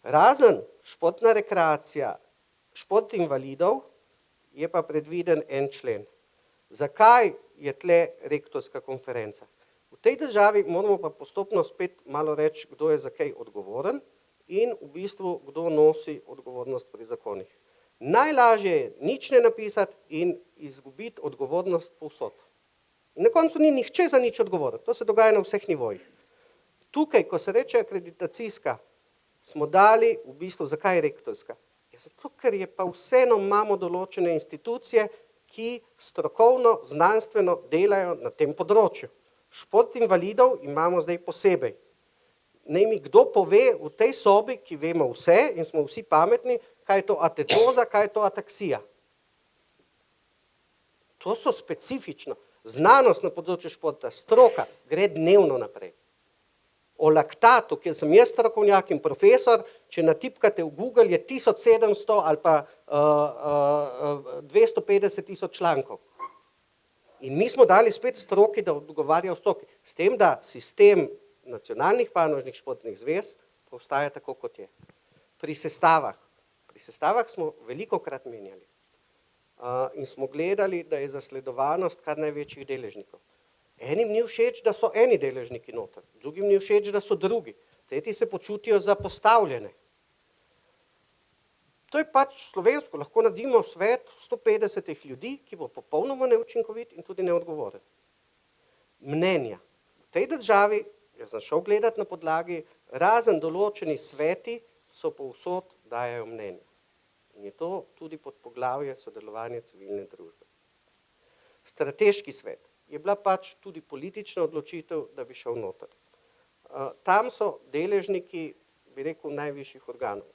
Razen športna rekreacija, šport invalidov je pa predviden en člen. Zakaj je tle rektorska konferenca? V tej državi moramo pa postopno spet malo reči, kdo je za kaj odgovoren in v bistvu kdo nosi odgovornost pri zakonih. Najlažje je nič ne napisati in izgubiti odgovornost povsod. In na koncu ni nihče za nič odgovoren. To se dogaja na vseh nivojih. Tukaj, ko se reče akreditacijska, smo dali v bistvu, zakaj rektorska? Ja, zato, ker je pa vseeno imamo določene institucije, ki strokovno, znanstveno delajo na tem področju. Šport invalidov imamo zdaj posebej. Naj mi kdo pove v tej sobi, ki vemo vse in smo vsi pametni, kaj je to atetoza, kaj je to ataksija. To so specifično. Znanost na področju športa, stroka, gre dnevno naprej. O laktatu, kjer sem jaz strokovnjak in profesor, če natipkate v Google, je 1700 ali pa 250 000 člankov. In mi smo dali spet stroki, da odgovarja v stroki. S tem, da sistem nacionalnih panožnih športnih zvez pa ostaja tako, kot je. Pri sestavah smo velikokrat menjali. In smo gledali, da je zasledovanost kar največjih deležnikov. Enim ni všeč, da so eni deležniki noter, drugim ni všeč, da so drugi, tretji se počutijo zapostavljene. To je pač slovensko, lahko naredimo svet 150 ljudi, ki bo popolnoma neučinkovit in tudi neodgovoren. Mnenja. V tej državi, jaz sem šel gledati na podlagi, razen določeni sveti so povsod dajajo mnenja. In je to tudi pod poglavje sodelovanja civilne družbe. Strateški svet je bila pač tudi politična odločitev, da bi šel noter. Tam so deležniki, bi rekel, najvišjih organov.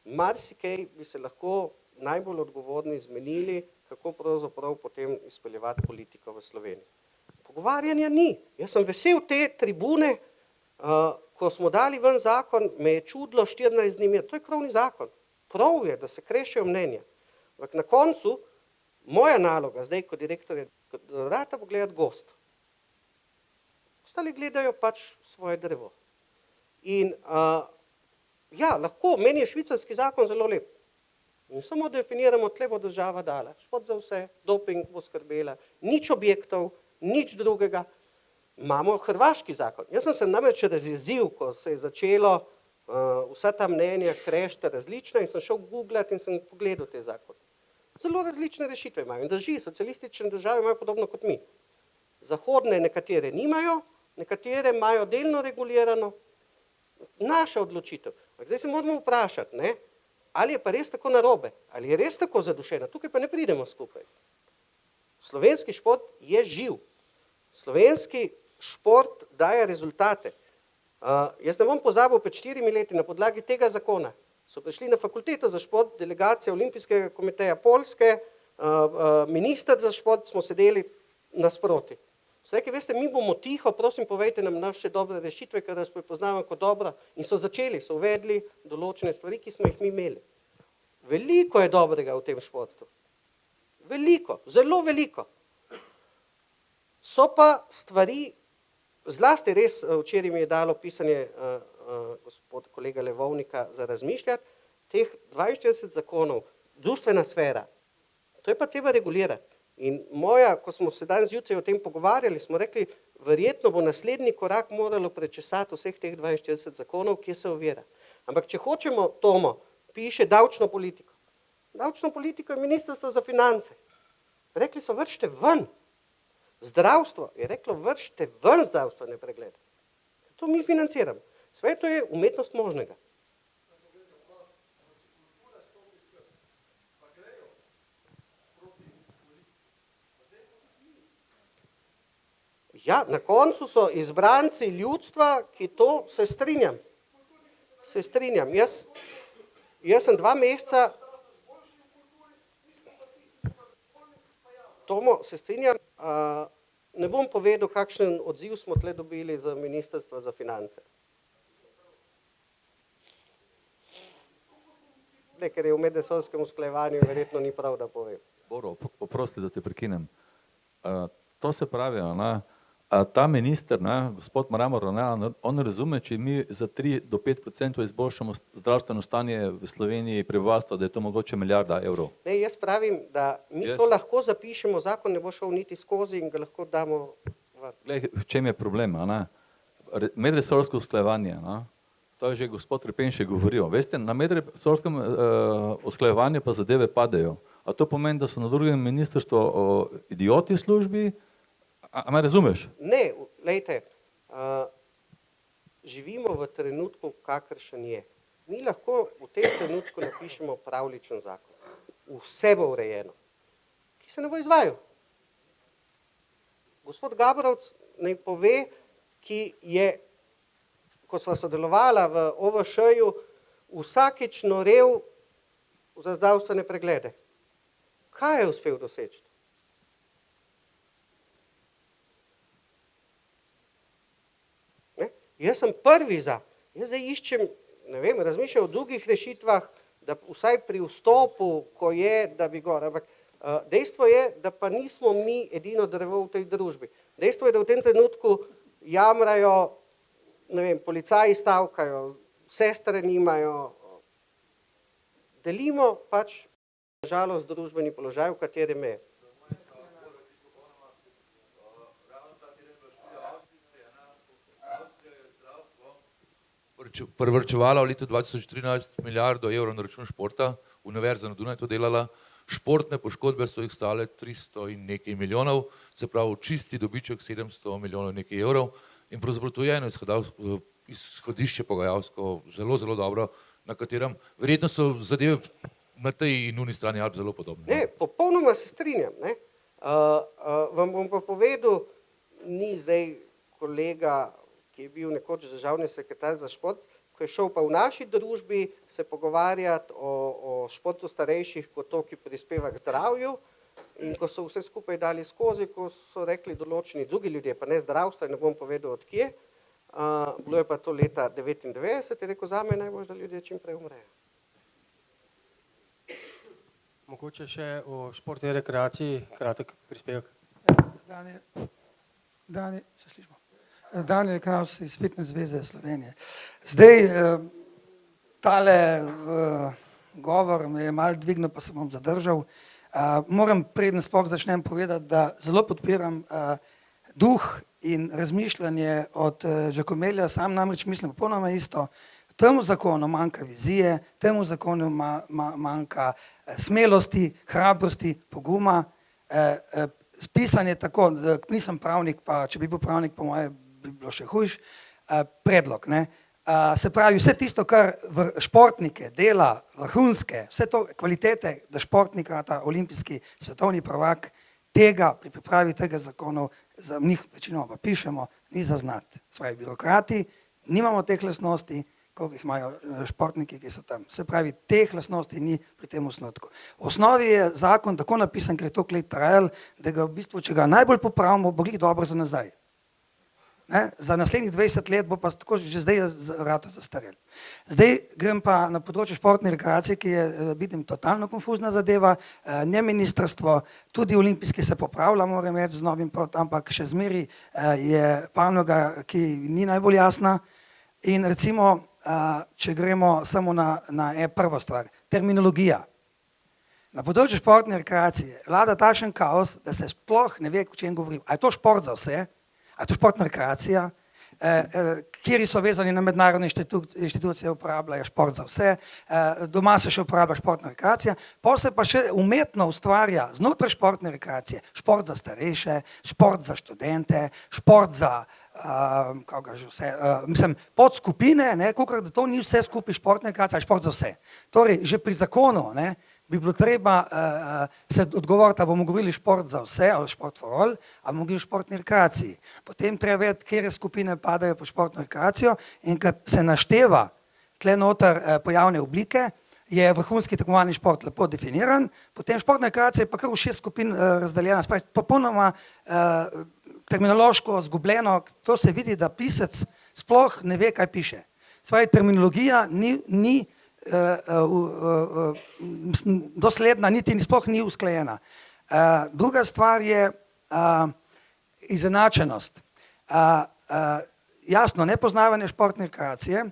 Marsikaj bi se lahko najbolj odgovorni zmenili, kako pravzaprav potem izpeljevati politiko v Sloveniji. Pogovarjanja ni. Jaz sem vesel te tribune, ko smo dali ven zakon, me je čudilo 14 dni, to je krovni zakon. Prav je, da se krešejo mnenja. Ampak na koncu, moja naloga zdaj kot direktor je, da bo gledati gost. Ostali gledajo pač svoje drevo. In ja, lahko, meni je švicarski zakon zelo lep. In samo definiramo, tle bo država dala. Šport za vse, doping bo skrbela, nič objektov, nič drugega. Imamo hrvaški zakon. Jaz sem se namreč razjezil, ko se je začelo vsa ta mnenja krešta različna in sem šel googlati in sem pogledal te zakone. Zelo različne rešitve imajo. In drži, socialistične države imajo podobno kot mi. Zahodne nekatere nimajo, nekatere imajo delno regulirano. Naša odločitev. Zdaj se moramo vprašati, ne, ali je pa res tako narobe, ali je res tako zadušena. Tukaj pa ne pridemo skupaj. Slovenski šport je živ. Slovenski šport daje rezultate. Jaz ne bom pozabil, pred 4 leti na podlagi tega zakona so prišli na fakulteto za šport, delegacija Olimpijskega komiteja Poljske, minister za šport, smo sedeli nasproti. So rekli, veste, mi bomo tiho, prosim, povejte nam naše dobre rešitve, ker nas prepoznavam kot dobro. In so začeli, so uvedli določene stvari, ki smo jih mi imeli. Veliko je dobrega v tem športu. Veliko, zelo veliko. So pa stvari, zlasti res, včeraj mi je dalo pisanje gospod kolega Levovnika za razmišljati, teh 42 zakonov, društvena sfera, to je pa treba regulirati. In moja, ko smo se danes zjutraj o tem pogovarjali, smo rekli, verjetno bo naslednji korak moralo prečesati vseh teh 42 zakonov, kje se ovira. Ampak če hočemo, Tomo, piše davčno politiko. Davčno politiko je ministrstvo za finance. Rekli so, vrčite ven. Zdravstvo je reklo, vrčite ven zdravstvene preglede. To mi financiramo. Sve to je umetnost možnega. Ja, na koncu so izbranci ljudstva, ki to se strinjam. Se strinjam. Jaz sem 2 meseca... Tomo, se strinjam, Ne bom povedal, kakšen odziv smo tle dobili za Ministrstva za finance. Ne, ker je v medresorskem usklajevanju in verjetno ni prav, da povem. Boro, oprosti, da te prekinem. To se pravi, ne, ta minister, ne, gospod Mramor, ne, on razume, če mi za 3 do 5% izboljšamo zdravstveno stanje v Sloveniji prebivalstva, da je to mogoče milijarda evrov. Ne, jaz pravim, da mi to lahko zapišemo, zakon ne bo šel niti skozi in ga lahko damo ven. Glej, v čem je problem, ne? Medresorsko usklajevanje, ne? To je že gospod Repenšek govoril. Veste, na medresorskem usklajevanju pa zadeve padejo. A to pomeni, da so na drugem ministrstvu idioti v službi? A me razumeš? Ne, glejte, živimo v trenutku, kakršen je. Mi lahko v tem trenutku napišemo pravličen zakon. Vse bo urejeno, ki se ne bo izvajal. Gospod Gabrovc naj pove, ki je, ko sva sodelovala v OVŠ-ju, vsakič norel za zdravstvene preglede. Kaj je uspel doseči? Jaz sem prvi za. Jaz zdaj iščem, ne vem, razmišljam o drugih rešitvah, da vsaj pri vstopu, ko je, da bi gor. Ampak dejstvo je, da pa nismo mi edino drevo v tej družbi. Dejstvo je, da v tem trenutku jamrajo, ne vem, policaji stavkajo, sestre nimajo. Delimo pač, na žalost, družbeni položaj, v katerem je. Privrčevala v letu 2013 milijardo evrov na račun športa, Univerza na Dunaju je to delala, športne poškodbe so jih stale 300 in nekaj milijonov, se pravi čisti dobiček 700 milijonov nekaj evrov in pravzaprav to je eno izhodišče pogajalsko zelo, zelo dobro, na katerem verjetno so zadeve na tej in uni strani Alp zelo podobne. Ne, popolnoma se strinjam. Ne. Vam bom pa povedal, ni zdaj kolega, ki je bil nekoč državni sekretar za šport, ko je šel pa v naši družbi se pogovarjati o športu starejših kot to, ki prispeva k zdravju in ko so vse skupaj dali skozi, ko so rekli določeni drugi ljudje, pa ne zdravstvo, ne bom povedal od kje, bilo je pa to leta 1999, je rekel, zame najbolj, da ljudje čim prej umrejo. Mogoče še o športni rekreaciji, kratek prispevek. Daniel Knaus iz Fitness zveze Slovenije. Zdaj, tale govor me je malo dvignil, pa se bom zadržal. Moram preden sploh začnem povedati, da zelo podpiram duh in razmišljanje od Žakomelja, sam namreč mislim popolnoma isto. Temu zakonu manjka vizije, temu zakonu manjka smelosti, hrabrosti, poguma. Spisanje tako, da nisem pravnik, pa če bi bil pravnik, po moje bi bilo še hujš, predlog. Ne? Se pravi, vse tisto, kar športnike dela vrhunske, vse to kvalitete, da športnika, ta olimpijski svetovni prvak, tega pri pripravi tega zakonov, za njih večino pa pišemo, ni zaznati. Svoji birokrati, nimamo teh lastnosti, koliko jih imajo športniki, ki so tam. Se pravi, teh lastnosti ni pri tem osnutku. V osnovi je zakon tako napisan, ker je to let trajal, da ga v bistvu, če ga najbolj popravimo, bo glih dobro za nazaj. Ne? Za naslednjih 20 let bo pa tako že zdaj rado zastarel. Zdaj grem pa na področje športne rekreacije, ki je, vidim, totalno konfuzna zadeva, ne ministrstvo, tudi olimpijski se popravlja, moram reči z novim, ampak še zmeri je panoga, ki ni najbolj jasna. In recimo, če gremo samo na prvo stvar, terminologija. Na področju športne rekreacije vlada takšen kaos, da se sploh ne ve, o čem govorim. A je to šport za vse? A je to športna rekreacija? Kjer so vezani na mednarodne inštitucije, uporabljajo šport za vse, doma se še uporablja športna rekreacija, pa se pa še umetno ustvarja znotraj športne rekreacije šport za starejše, šport za študente, šport za podskupine, kolikor da to ni vse skupaj športna rekreacija, šport za vse. Torej, že pri zakonu bi bilo treba se odgovoriti, ali bomo govorili šport za vse, ali šport for all, ali bomo govorili športni rekreaciji. Potem treba vedeti, kje skupine padajo po športno rekreacijo in kad se našteva tle noter pojavne oblike, je vrhunski tekmovalni šport lepo definiran, potem športna rekreacija je pa kar v 6 skupin razdeljena, spravi popolnoma terminološko zgubljeno, to se vidi, da pisec sploh ne ve, kaj piše. Svoja terminologija ni dosledna, niti sploh ni usklajena. Druga stvar je izenačenost. Jasno, nepoznavanje športne rekreacije,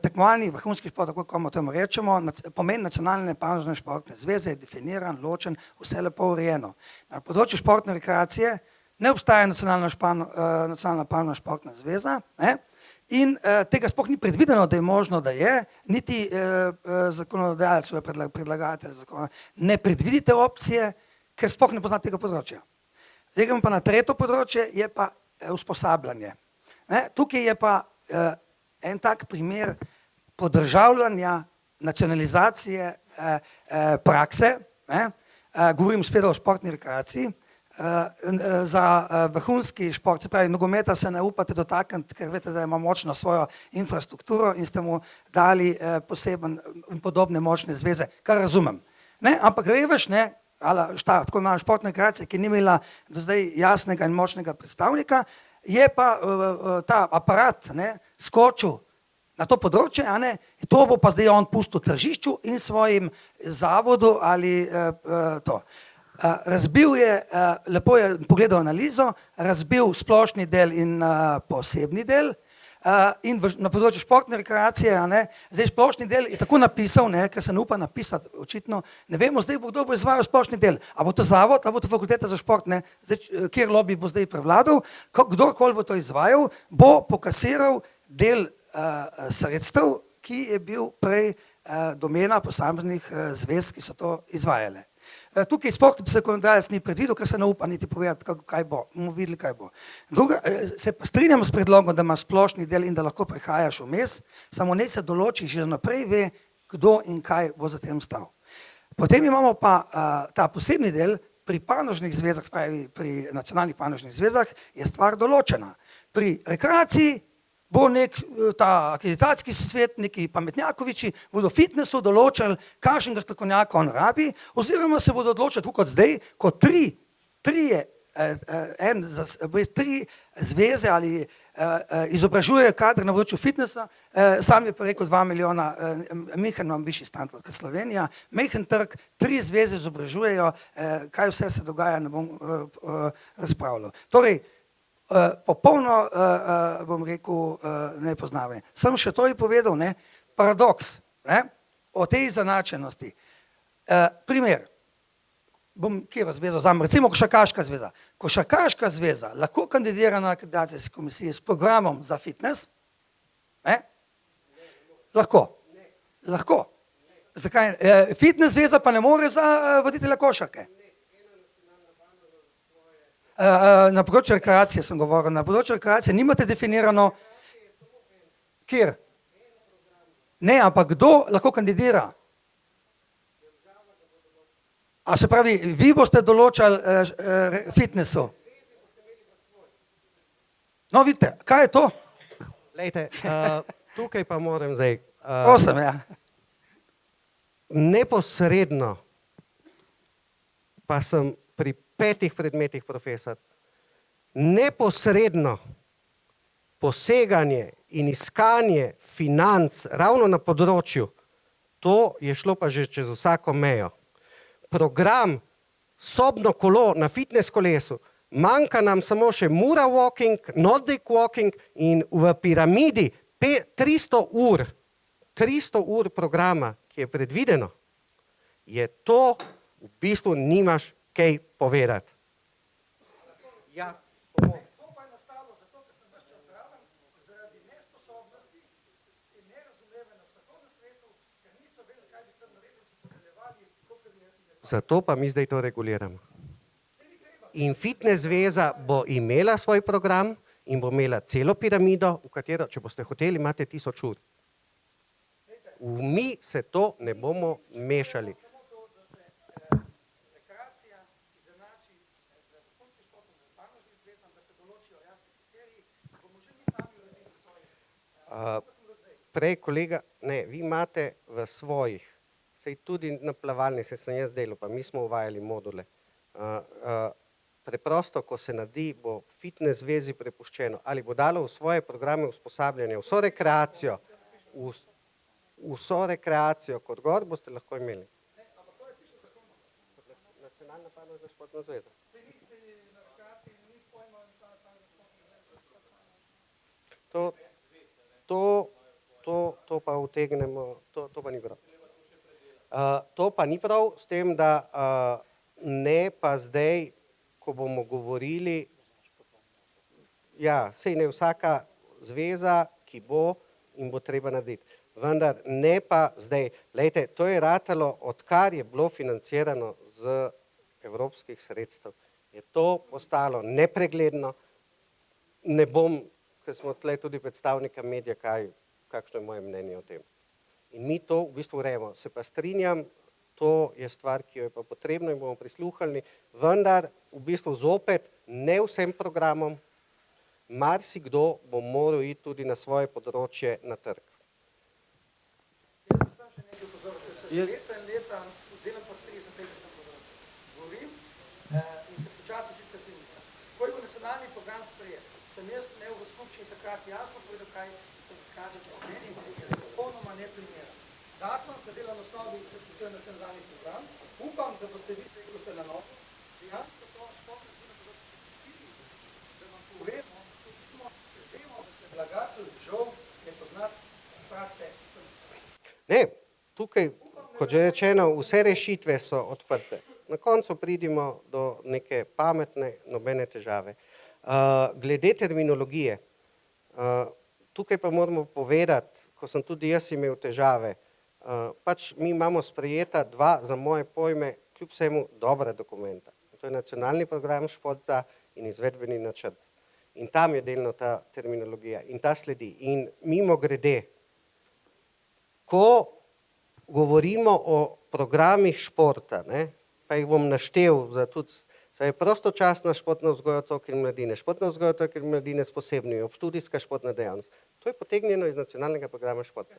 tekmovalni vrhunski šport, tako komu temu rečemo, pomen nacionalne panožne športne zveze je definiran, ločen, vse lepo urejeno. Na področju športne rekreacije ne obstaja nacionalna panožna športna zveza, in tega sploh ni predvideno, da je možno, da je, niti zakonodajalec, predlagatelj zakona, ne predvidite opcije, ker sploh ne pozna tega področja. Zdaj gremo pa na tretje področje, je pa usposabljanje. Tukaj je pa en tak primer podržavljanja, nacionalizacije prakse, govorim spet o športni rekreaciji, za vrhunski šport, se pravi, nogometa se ne upate dotakniti, ker veste, da ima močno svojo infrastrukturo in ste mu dali poseben podobne močne zveze, kar razumem. Ampak reveš, tako imamo športne rekreacije, ki ni imela do zdaj jasnega in močnega predstavnika, je pa ta aparat skočil na to področje, to bo pa zdaj on pustil tržišču in svojim zavodu ali to. Razbil je, lepo je pogledal analizo, razbil splošni del in posebni del in na področju športne rekreacije, zdaj splošni del je tako napisal, ker se ne upa napisati, očitno, ne vemo zdaj, kdo bo izvajal splošni del, a bo to zavod, a bo to fakulteta za šport, kjer lobby bo zdaj prevladal, kdorkoli bo to izvajal, bo pokasiral del sredstev, ki je bil prej domena posameznih zvez, ki so to izvajale. Tukaj sploh zakonodajalec ni predvidel, ker se ne upa niti povedati, kaj bo, bomo videli, kaj bo. Se pa strinjam s predlogom, da ima splošni del in da lahko prehajaš vmes, samo ne se določi, že naprej ve, kdo in kaj bo za tem stal. Potem imamo pa ta posebni del, pri panožnih zvezah, spravi pri nacionalnih panožnih zvezah, je stvar določena. Pri rekreaciji bo ta akreditacijski svet, neki pametnjakoviči, bodo v fitnessu določili, kakšnega strokovnjaka on rabi, oziroma se bodo odločili, tako kot zdaj, ko tri zveze ali izobražujejo kadre na področju fitnessa, sam je pa rekel 2 milijona, Mihan imam višji standard kot Slovenija, majhen trg, 3 zveze izobražujejo, kaj vse se dogaja, ne bom razpravljal. Torej, popolno, bom rekel, nepoznavanje. Sem še to je povedal, paradoks o tej izenačenosti. Primer, bom kjero zvezo vzamem, recimo Košarkaška zveza. Košarkaška zveza lahko kandidira na akreditacijski komisiji s programom za fitness? Lahko. Lahko. Zakaj? Fitness zveza pa ne more za voditelja košarke. Na področju rekreacije sem govoril, na področju rekreacije nimate definirano, kjer? Ne, ampak kdo lahko kandidira? A se pravi, vi boste določali fitnessu? No, vidite, kaj je to? Glejte, tukaj pa moram zdaj. Prosim, ja. Neposredno pa sem pri 5 predmetih profesor. Neposredno poseganje in iskanje financ ravno na področju, to je šlo pa že čez vsako mejo. Program sobno kolo na fitness kolesu, manjka nam samo še Mura walking, Nordic walking in v piramidi 300 ur programa, ki je predvideno, je to v bistvu nimaš kaj povedati. Ja, to pa je nastalo zato, ker sem ves čas zraven, zaradi nesposobnosti in nerazumevanja v strokovnem svetu, ker niso vedeli, kaj bi s tem naredili, so podeljevali, koliko je. Zato pa mi zdaj to reguliramo. In fitness zveza bo imela svoj program in bo imela celo piramido, v katero, če boste hoteli, imate 1000 ur. Mi se to ne bomo mešali. Prej kolega, ne, vi imate v svojih, sej tudi na plavalni, se sem jaz delal, pa mi smo uvajali module. preprosto, ko se naredi, bo fitness zvezi prepuščeno, ali bo dalo v svoje programe usposabljanja, vso rekreacijo, kot gor boste lahko imeli. Nacionalna panoga športna zveza. To pa utegnemo, to pa ni prav. To pa ni prav s tem, da ne pa zdaj, ko bomo govorili, ja, sej ne vsaka zveza, ki bo in bo treba narediti. Vendar ne pa zdaj. Glejte, to je ratalo, odkar je bilo financirano z evropskih sredstev, je to postalo nepregledno. Ne bom, ker smo tle tudi predstavnika medija, kakšno je moje mnenje o tem. In mi to v bistvu urejamo. Se pa strinjam, to je stvar, ki jo je pa potrebno in bomo prisluhnili, vendar v bistvu zopet ne vsem programom, marsikdo bo moral iti tudi na svoje področje na trg. Leta in leta delam po 30 letih na področju. Govorim in se počasi sicer primika. Ko je bil nacionalni program sprejet, sem jaz imel v skupščini takrat jasno povedal, kaj kazati o meni, je popolnoma neprimeren. Zakon se dela na osnovi, se sklicuje nacionalni program. Upam, da boste videli, ko ste na novo, dejansko to športno da vam povemo, da se vlagatelj žal je poznati prakse. Ne, tukaj, kot že rečeno, vse rešitve so odprte. Na koncu pridimo do neke pametne, nobene težave. Glede terminologije, tukaj pa moramo povedati, ko sem tudi jaz imel težave, pač mi imamo sprejeta dva, za moje pojme, kljub vsemu dobra dokumenta. To je nacionalni program športa in izvedbeni načrt. In tam je delno ta terminologija in ta sledi. In mimogrede, ko govorimo o programih športa, pa jih bom naštel za tudi, se je prostočasna športna vzgoja otrok in mladine, športna vzgoja otrok in mladine s posebnimi, obštudijska športna dejavnost. To je potegnjeno iz nacionalnega programa športa.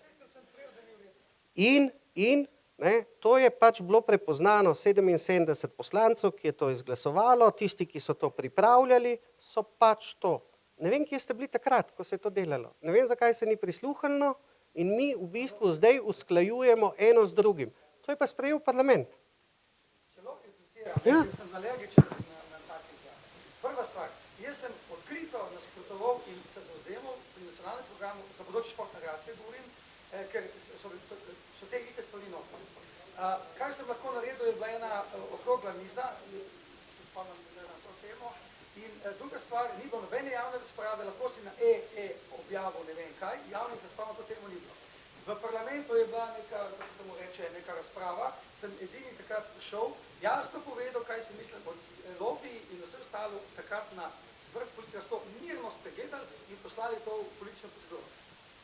In to je pač bilo prepoznano 77 poslancev, ki je to izglasovalo, tisti, ki so to pripravljali, so pač to. Ne vem, kje ste bili takrat, ko se je to delalo. Ne vem, zakaj se ni prisluhnilo in mi v bistvu zdaj usklajujemo eno z drugim. To je pa sprejel parlament. Čelo impliciram, ker sem alergičen na tak izjave. Prva stvar, jaz sem odkrito nasprotoval in se zavzemal pri nacionalnem programu za področje športne rekreacije, govorim, ker so te iste stvari notri. Kar sem lahko naredil, je bila ena okrogla miza, se spomnim na to temo, in druga stvar, ni bilo nobene javne razprave, lahko si na objavil ne vem kaj, javnih razprav na to temo ni bilo. V parlamentu je bila neka, kako se temu reče, neka razprava, sem edini takrat prišel, jasno povedal, kaj si mislim o lobiji in vse ostalo takrat na zvrst politikov mirno spregledali in poslali to v politično proceduro.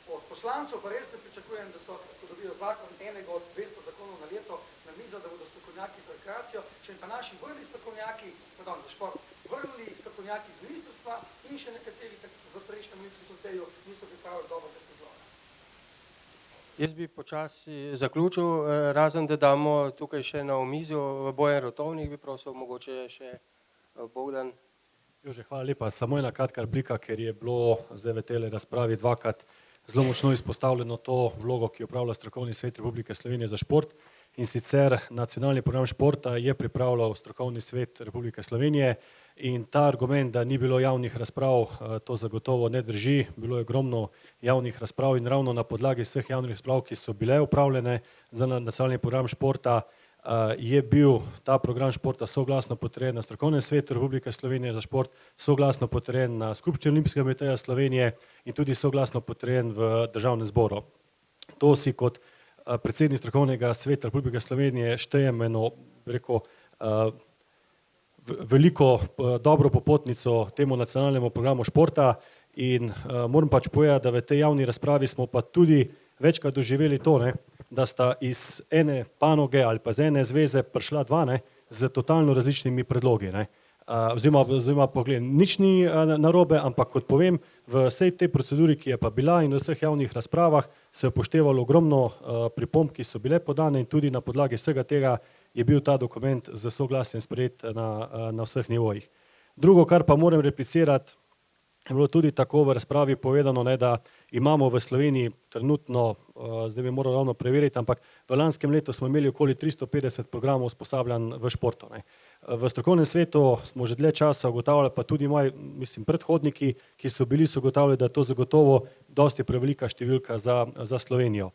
Od poslancev pa res ne pričakujem, da so, ko dobijo zakon enega od 200 zakonov na leto na mizo, da bodo strokovnjaki za rekreacijo, če pa naši vrli strokovnjaki, pardon, za šport, vrli strokovnjaki z ministrstva in še nekateri v prejšnjem instituteju niso pripravili dobro razloženo. Jaz bi počasi zaključil, razen da damo tukaj še na omizju Bojan Rotovnik, bi prosil mogoče še Bogdan. Jože, hvala lepa. Samo ena kratka replika, ker je bilo zdaj v tej razpravi dvakrat zelo močno izpostavljeno to vlogo, ki jo opravlja Strokovni svet Republike Slovenije za šport. In sicer nacionalni program športa je pripravljal Strokovni svet Republike Slovenije in ta argument, da ni bilo javnih razprav, to zagotovo ne drži. Bilo je ogromno javnih razprav in ravno na podlagi vseh javnih razprav, ki so bile upravljene za nacionalni program športa, je bil ta program športa soglasno potrjen na Strokovnem svetu Republike Slovenije za šport, soglasno potrjen na Skupščini Olimpijskega komiteja Slovenije in tudi soglasno potrjen v Državnem zboru. To si kot predsednik Strokovnega sveta Republike Slovenije štejem eno, rekel, veliko dobro popotnico temu nacionalnemu programu športa in moram pač povedati, da v tej javni razpravi smo pa tudi večkrat doživeli to, da sta iz ene panoge ali pa z ene zveze prišla dva z totalno različnimi predlogi. Oziroma pogled, nič ni narobe, ampak kot povem, v vsej tej proceduri, ki je pa bila in v vseh javnih razpravah, se je upoštevalo ogromno pripomb, ki so bile podane in tudi na podlagi vsega tega je bil ta dokument z soglasjem sprejet na vseh nivojih. Drugo, kar pa moram replicirati, je bilo tudi tako v razpravi povedano, ne, da imamo v Sloveniji trenutno, zdaj bi moral ravno preveriti, ampak v lanskem letu smo imeli okoli 350 programov usposabljanj v športu. Ne. V strokovnem svetu smo že dlje časa ugotavljali, pa tudi moji, predhodniki, ki so bili, so ugotavljali, da je to zagotovo dosti prevelika številka za Slovenijo.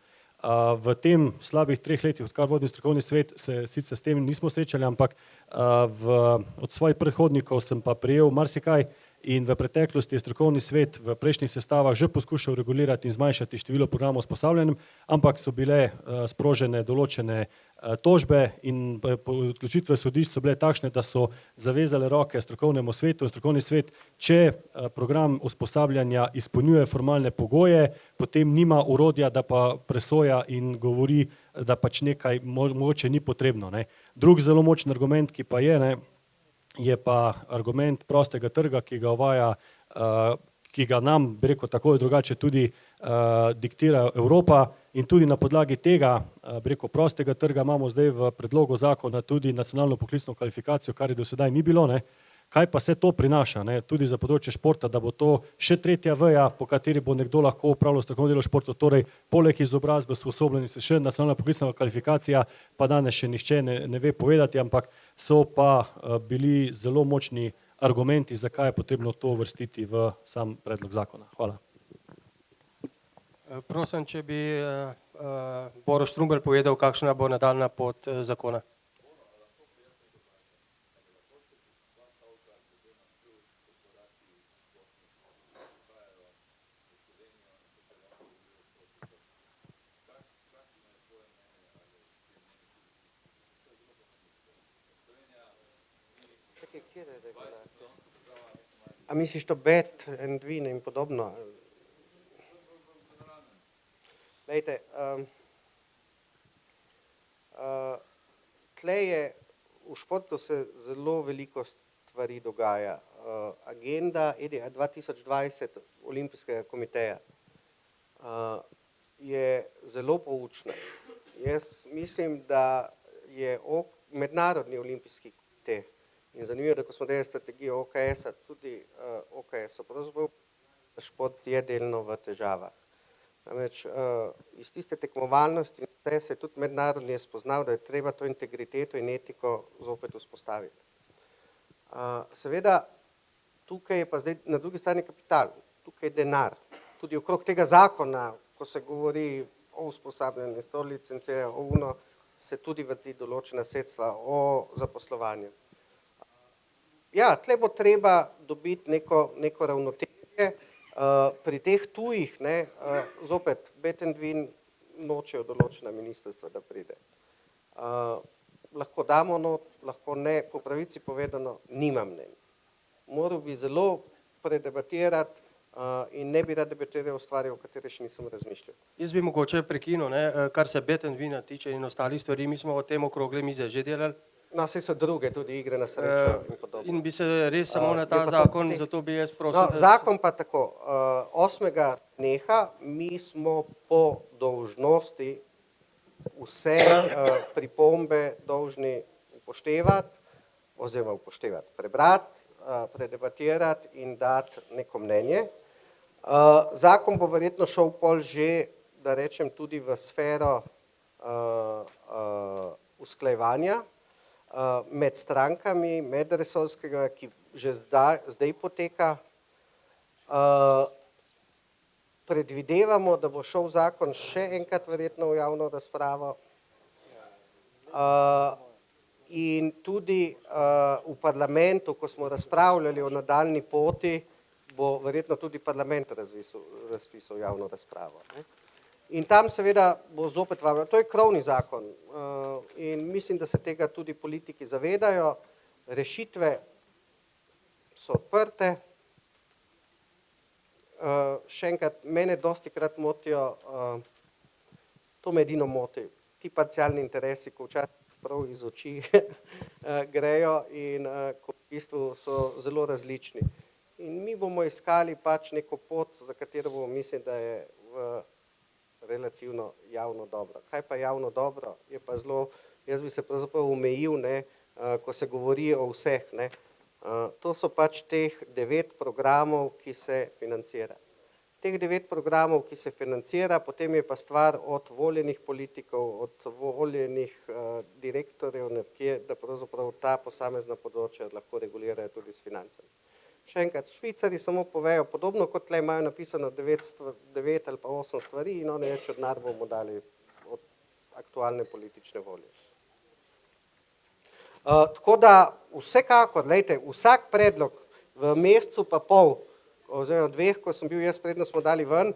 V tem slabih 3 letih, odkar vodim strokovni svet, se sicer s tem nismo srečali, ampak od svojih predhodnikov sem pa prejel marsikaj in v preteklosti je strokovni svet v prejšnjih sestavah že poskušal regulirati in zmanjšati število programov usposabljanjem, ampak so bile sprožene določene tožbe in odločitve sodišč so bile takšne, da so zavezale roke strokovnemu svetu. Strokovni svet, če program usposabljanja izpolnjuje formalne pogoje, potem nima orodja, da pa presoja in govori, da pač nekaj mogoče ni potrebno. Ne. Drug zelo močen argument, ki pa je, ne, je pa argument prostega trga, ki ga uvaja, ki ga nam, bi rekel, tako ali drugače tudi diktira Evropa in tudi na podlagi tega, bi rekel, prostega trga imamo zdaj v predlogu zakona tudi nacionalno poklicno kvalifikacijo, kar je do sedaj ni bilo. Ne. Kaj pa se to prinaša, ne, tudi za področje športa, da bo to še tretja veja, po kateri bo nekdo lahko opravljal strokovno delo v športu, torej poleg izobrazbe, usposobljenosti še nacionalna poklicna kvalifikacija, pa danes še nihče ne ve povedati, ampak so pa bili zelo močni argumenti, zakaj je potrebno to uvrstiti v sam predlog zakona. Hvala. Prosim, če bi Borut Štrumbelj povedal, kakšna bo nadaljnja pot zakona. A misliš to bet and win in podobno? Glejte, tle je, v športu se zelo veliko stvari dogaja. Agenda EDA 2020 Olimpijskega komiteja je zelo poučna. Jaz mislim, da je mednarodni olimpijski komite in zanimivo, da ko smo delali strategijo OKS-a, tudi OKS-a, pravzaprav šport je delno v težavah. Namreč iz tiste tekmovalnosti se je tudi mednarodni je spoznal, da je treba to integriteto in etiko zopet vzpostaviti. Seveda, tukaj je pa zdaj na drugi strani kapital, tukaj je denar. Tudi okrog tega zakona, ko se govori o usposabljanju, o licenciranju, o UNO, se tudi vrti določena sredstva o zaposlovanju. Ja, tle bo treba dobiti neko ravnotežje. Pri teh tujih, zopet, bet and win nočejo določena ministrstva, da pride. Lahko damo not, lahko ne, po pravici povedano, nimam mnenja. Moral bi zelo predebatirati in ne bi rad debatiral o stvari, o kateri še nisem razmišljal. Jaz bi mogoče prekinil, kar se bet and wina tiče in ostalih stvari, mi smo o tem okrogle mize že delali. No, vse so druge, tudi igre na srečo in podobno. In bi se res samo na ta zakon, zato bi jaz prosil. No, zakon pa tako, 8. neha, mi smo po dolžnosti vse pripombe dolžni upoštevati, oziroma prebrati, predebatirati in dati neko mnenje. Zakon bo verjetno šel pol že, da rečem, tudi v sfero usklajevanja med strankami, medresorskega, ki že zdaj poteka. Predvidevamo, da bo šel zakon še enkrat verjetno v javno razpravo in tudi v parlamentu, ko smo razpravljali o nadaljnji poti, bo verjetno tudi parlament razpisal javno razpravo. In tam seveda bo zopet vabljeno, to je krovni zakon in mislim, da se tega tudi politiki zavedajo, rešitve so odprte. Še enkrat, mene dostikrat motijo, to me edino moti, ti parcialni interesi, ko včasih prav iz oči grejo in ko v bistvu so zelo različni. In mi bomo iskali pač neko pot, za katero bomo mislili, da je v relativno javno dobro. Kaj pa javno dobro? Je pa zelo, jaz bi se pravzaprav omejil, ko se govori o vseh. To so pač teh 9 programov, ki se financira. Teh 9 programov, ki se financira, potem je pa stvar od voljenih politikov, od voljenih direktorjev, nekje, da pravzaprav ta posamezna področja lahko regulirajo tudi s financami. Še enkrat, Švicari samo povejo, podobno kot tle imajo napisano 9 ali pa 8 stvari in oni reče, denar bomo dali od aktualne politične volje. Tako da vsekakor, glejte, vsak predlog v mesecu pa pol, oziroma 2, ko sem bil jaz, predno smo dali ven,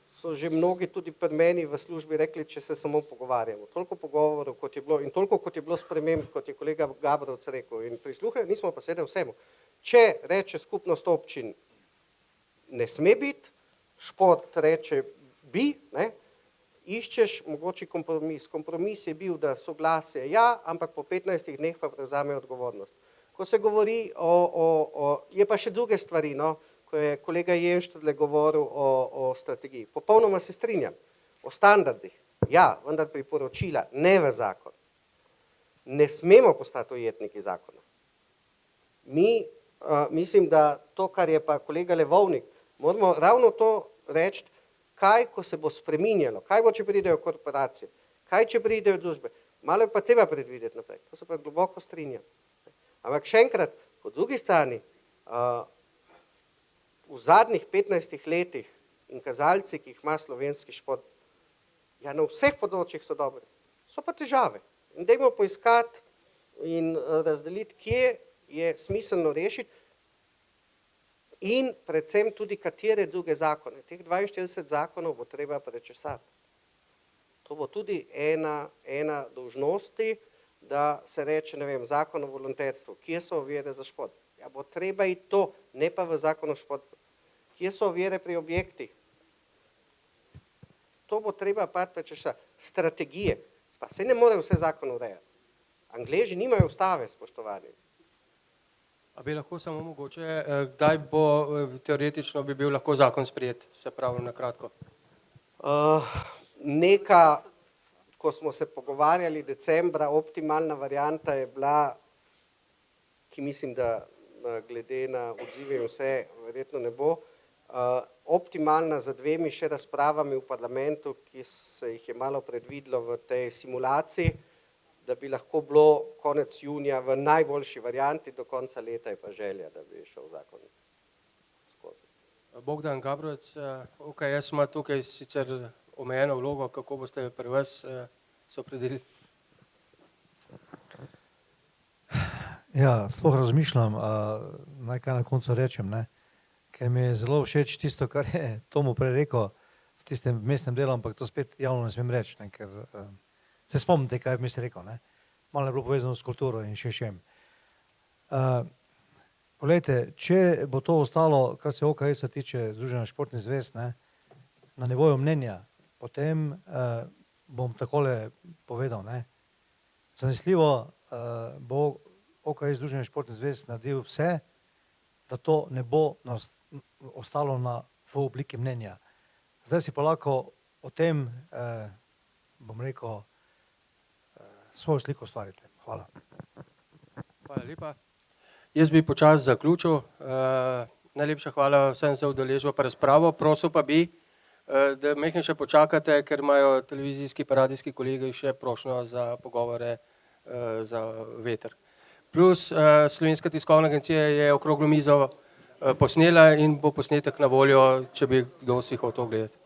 so že mnogi tudi pri meni v službi rekli, če se samo pogovarjamo. Toliko pogovorov, kot je bilo, in toliko, kot je bilo sprememb, kot je kolega Gabrovc rekel, in prisluhali, nismo pa seveda vsemu. Če reče skupnost občin, ne sme biti, šport reče bi, ne, iščeš mogoče kompromis. Kompromis je bil, da soglasje ja, ampak po 15 dneh pa prevzame odgovornost. Ko se govori je pa še druge stvari, no, ko je kolega Jenštadle govoril o strategiji. Popolnoma se strinjam. O standardih, ja, vendar priporočila, ne v zakon. Ne smemo postati ujetniki zakona. Mi, mislim, da to, kar je pa kolega Levovnik, moramo ravno to reči, kaj, ko se bo spreminjalo, kaj bo, če pridejo korporacije, kaj, če pridejo družbe. Malo je pa treba predvideti naprej, to se pa globoko strinjam. Ampak še enkrat, po drugi strani, v zadnjih 15 letih in kazalci, ki jih ima slovenski šport, ja, na vseh področjih so dobri. So pa težave. In dajmo poiskati in razdeliti, kje je smiselno rešiti in predvsem tudi katere druge zakone. Teh 42 zakonov bo treba prečesati. To bo tudi ena dolžnosti, da se reče, ne vem, zakon o volonterstvu, kje so ovire za šport. Ja, bo treba iti to, ne pa v zakon o športu. Kje so ovire pri objektih? To bo treba prečesati. Strategije. Pa se ne more vse zakon urejati. Angleži nimajo ustave, spoštovani. A bi lahko samo mogoče, kdaj bo teoretično bi bil lahko zakon sprejet, se pravi na kratko? Neka, ko smo se pogovarjali decembra, optimalna varianta je bila, ki mislim, da glede na odzive in vse verjetno ne bo, optimalna za 2 še razpravami v parlamentu, ki se jih je malo predvidelo v tej simulaciji, da bi lahko bilo konec junija v najboljši varianti, do konca leta je pa želja, da bi šel zakon skozi. Bogdan Gabrovec, OKS ima tukaj sicer omejeno vlogo, kako boste pri vas se opredelili? Ja, sploh razmišljam, naj kaj na koncu rečem, ne? Ker mi je zelo všeč tisto, kar je Tomo prej rekel v tistem mestnem delu, ampak to spet javno ne smem reči, ne? Ker se spomnite, kaj je misli rekel, ne? Malo je bilo povezano s kulturo in še čem. Poglejte, če bo to ostalo, kar se OKS-a tiče Združenja športnih zvez, ne, na nivoju mnenja, potem bom takole povedal, ne. Zanesljivo bo OKS Združenja športnih zvez naredil vse, da to ne bo ostalo v obliki mnenja. Zdaj si pa lahko o tem, bom rekel, svojo sliko ustvarite. Hvala. Hvala lepa. Jaz bi počasi zaključil. Najlepša hvala vsem za udeležbo pa razpravo. Prosil pa bi, da majhno še počakate, ker imajo televizijski pa radijski kolegi še prošnjo za pogovore za veter. Plus Slovenska tiskovna agencija je okroglo mizo posnela in bo posnetek na voljo, če bi kdo si hotel gledati.